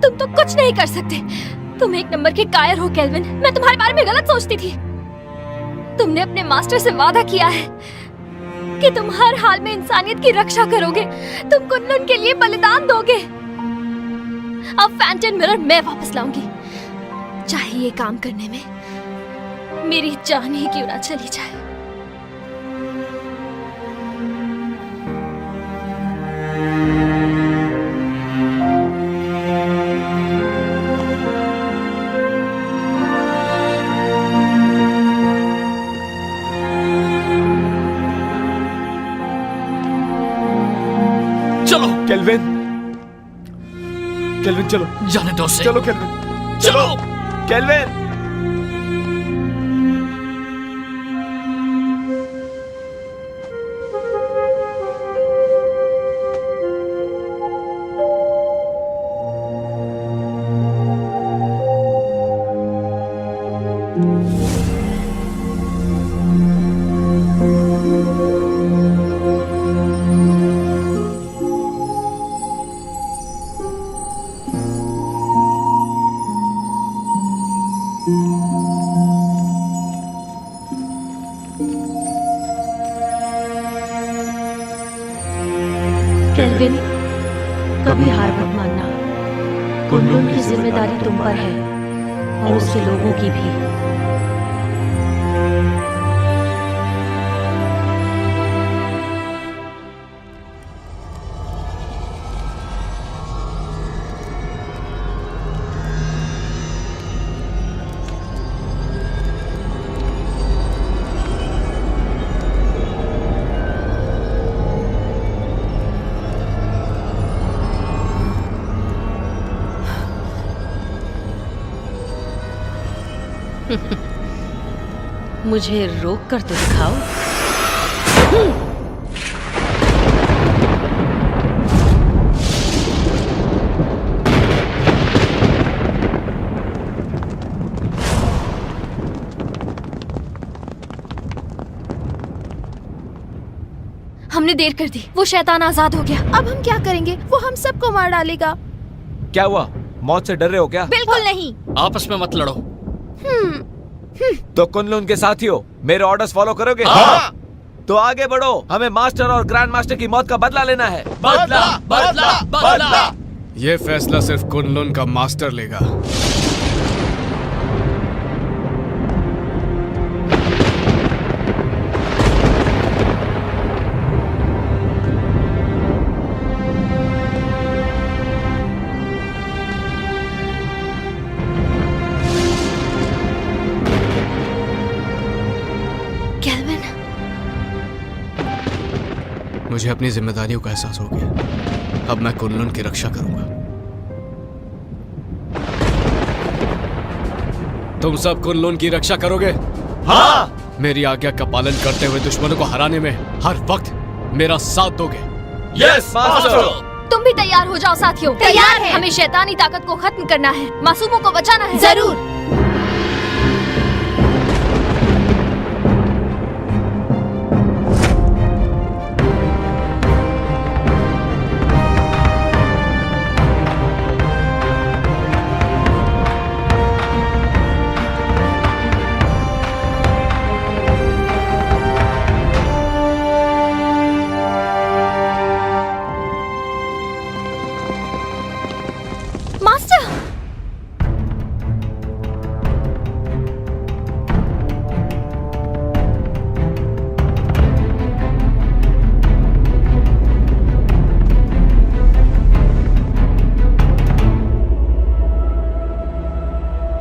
तुम तो कुछ नहीं कर सकते। तुम एक नंबर के कायर हो केल्विन। मैं तुम्हारे बारे में गलत सोचती थी। तुमने अपने मास्टर से वादा किया है कि तुम हर हाल में इंसानियत की रक्षा करोगे। तुम कुनलुन के लिए बलिदान दोगे। अब फैंटम मिरर मैं वापस लाऊंगी, चाहे ये काम करने में मेरी जान ही क्यों ना चली जाए। चलो केल्विन, केल्विन चलो। जाने दो उसे। चलो केल्विन, चलो केल्विन। केल्विन, कभी हार मत मानना। कुनलुन की जिम्मेदारी तुम पर है और उसके लोगों की भी। मुझे रोक कर तो दिखाओ। हमने देर कर दी। वो शैतान आजाद हो गया। अब हम क्या करेंगे? वो हम सबको मार डालेगा। क्या हुआ? मौत से डर रहे हो क्या? बिल्कुल नहीं। आपस में मत लड़ो। तो कुनलुन के साथी हो, मेरे ऑर्डर्स फॉलो करोगे? हाँ। तो आगे बढ़ो, हमें मास्टर और ग्रैंड मास्टर की मौत का बदला लेना है। बदला, बदला, बदला। ये फैसला सिर्फ कुनलुन का मास्टर लेगा। मुझे अपनी जिम्मेदारियों का एहसास हो गया। अब मैं कुनलुन की रक्षा करूंगा। तुम सब कुनलुन की रक्षा करोगे? हाँ। मेरी आज्ञा का पालन करते हुए दुश्मनों को हराने में हर वक्त मेरा साथ दोगे? Yes master. तुम भी तैयार हो जाओ साथियों। तैयार है। हमें शैतानी ताकत को खत्म करना है, मासूमों को बचाना है। जरूर।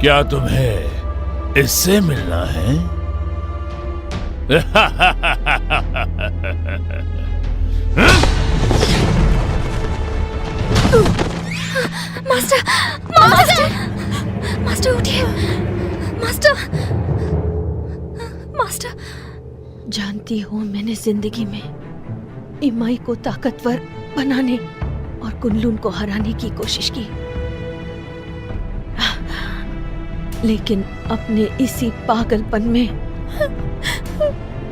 क्या तुम्हें इससे मिलना है? मास्टर, मास्टर, मास्टर उठिए। Master, master. जानती हूँ मैंने जिंदगी में इमाई को ताकतवर बनाने और कुनलुन को हराने की कोशिश की, लेकिन अपने इसी पागलपन में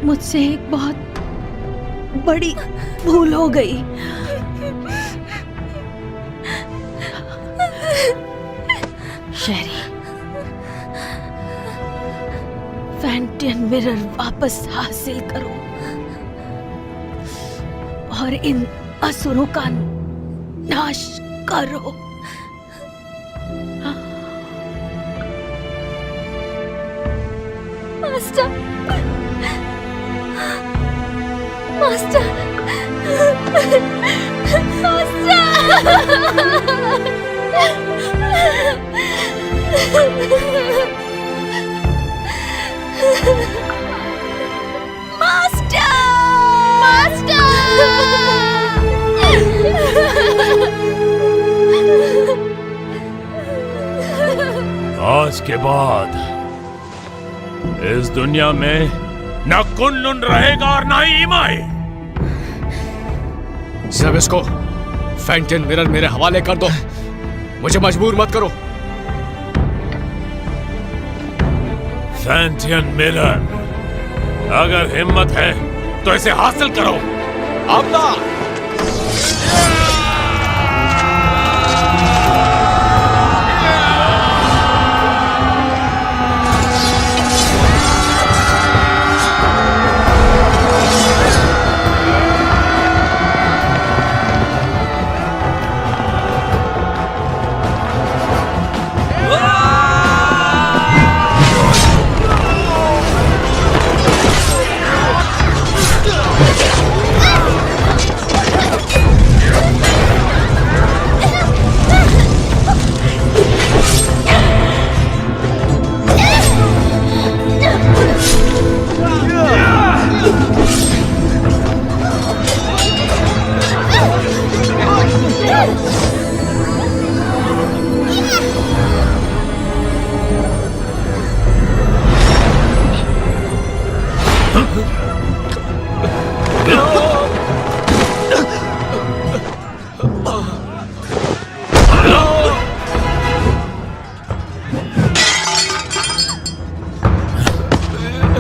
मुझसे एक बहुत बड़ी भूल हो गई। शेरी, फैंटियन मिरर वापस हासिल करो और इन असुरों का नाश करो। मास्टर, मास्टर, आज के बाद इस दुनिया में न कुनलुन रहेगा और न ही इमाई। सब इसको फैंटियन मिरर मेरे हवाले कर दो, मुझे मजबूर मत करो। फैंटियन मिरर, अगर हिम्मत है तो इसे हासिल करो। अब ना।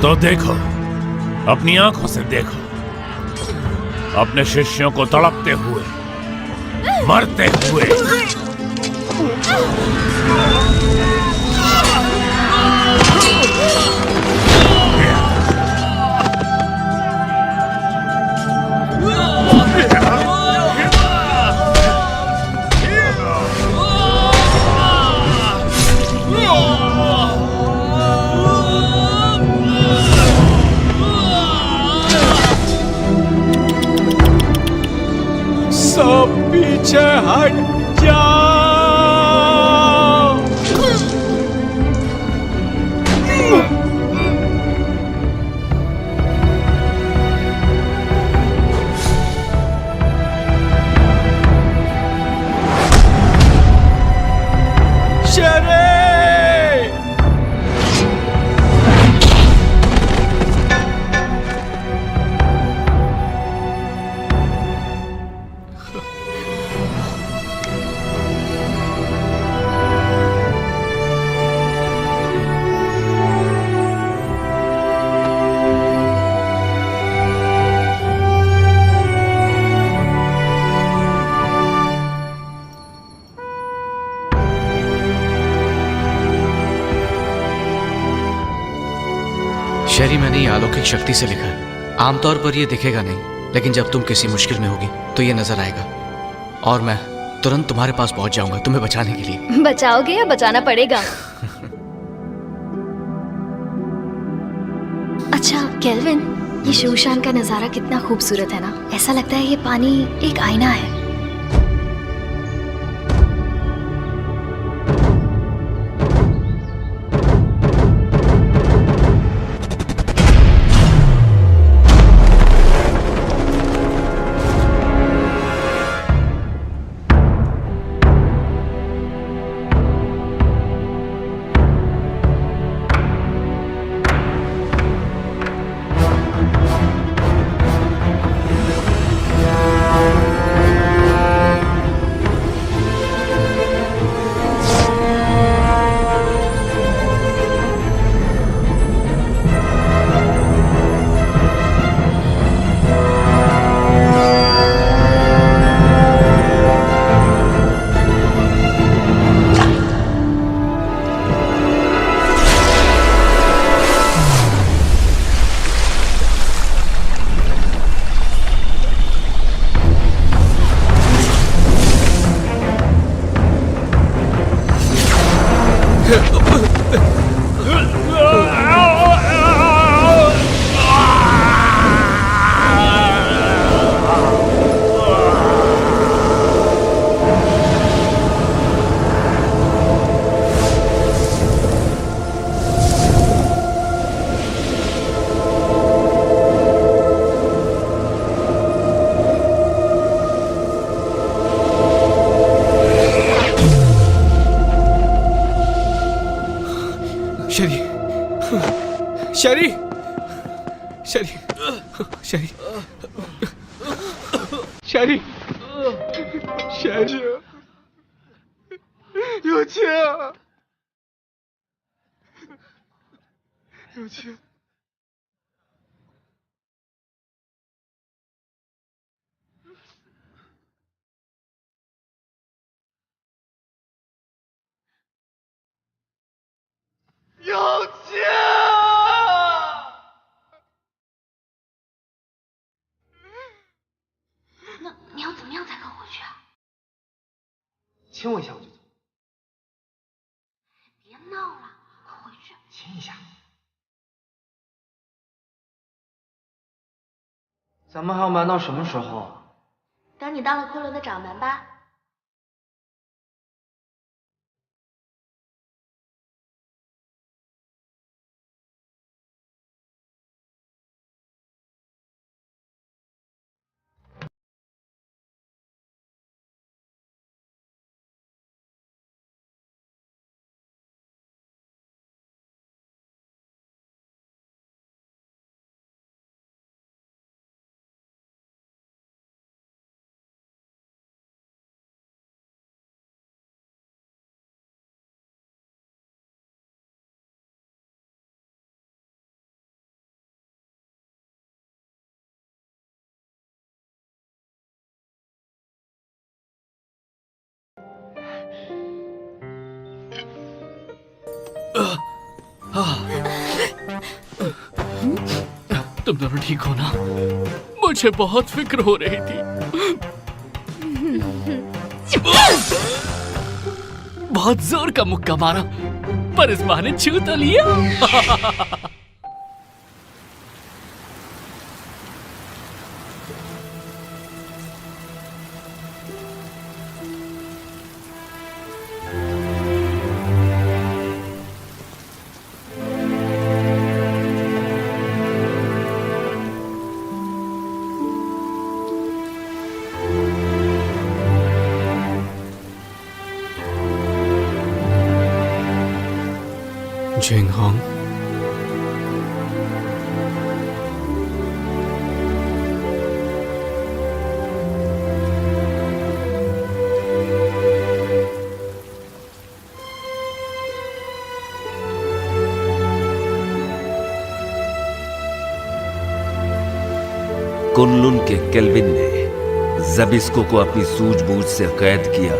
तो देखो, अपनी आंखों से देखो, अपने शिष्यों को तड़पते हुए, मरते हुए। सब पीछे हट जाओ। अलौकिक शक्ति से लिखा है। आमतौर पर यह दिखेगा नहीं, लेकिन जब तुम किसी मुश्किल में होगी तो ये नजर आएगा और मैं तुरंत तुम्हारे पास पहुंच जाऊंगा तुम्हें बचाने के लिए। बचाओगे या बचाना पड़ेगा? अच्छा केल्विन, ये शूशान का नजारा कितना खूबसूरत है ना। ऐसा लगता है ये पानी एक आईना है। शरी, शरी, शरी, शरी, शरी, 有钱，有钱。有钱！那你要怎么样才肯回去啊？亲我一下我就走。别闹了，快回去。亲一下。咱们还要瞒到什么时候？等你当了昆仑的掌门吧。तुम दोनों ठीक हो ना? मुझे बहुत फिक्र हो रही थी। बहुत जोर का मुक्का मारा, पर इस बहाने छू तो लिया। जिंगहोंग, कुनलुन के केल्विन ने जबिस्को को अपनी सूझबूझ से कैद किया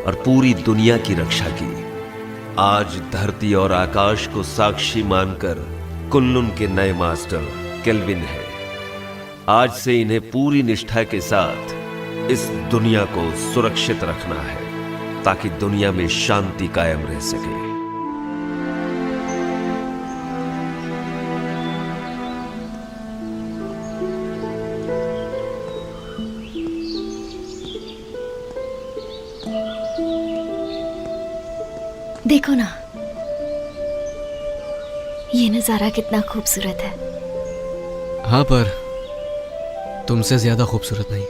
और पूरी दुनिया की रक्षा की। आज धरती और आकाश को साक्षी मानकर कुनलुन के नए मास्टर केल्विन है। आज से इन्हें पूरी निष्ठा के साथ इस दुनिया को सुरक्षित रखना है ताकि दुनिया में शांति कायम रह सके। देखो ना, ये नजारा कितना खूबसूरत है। हाँ, पर तुमसे ज्यादा खूबसूरत नहीं।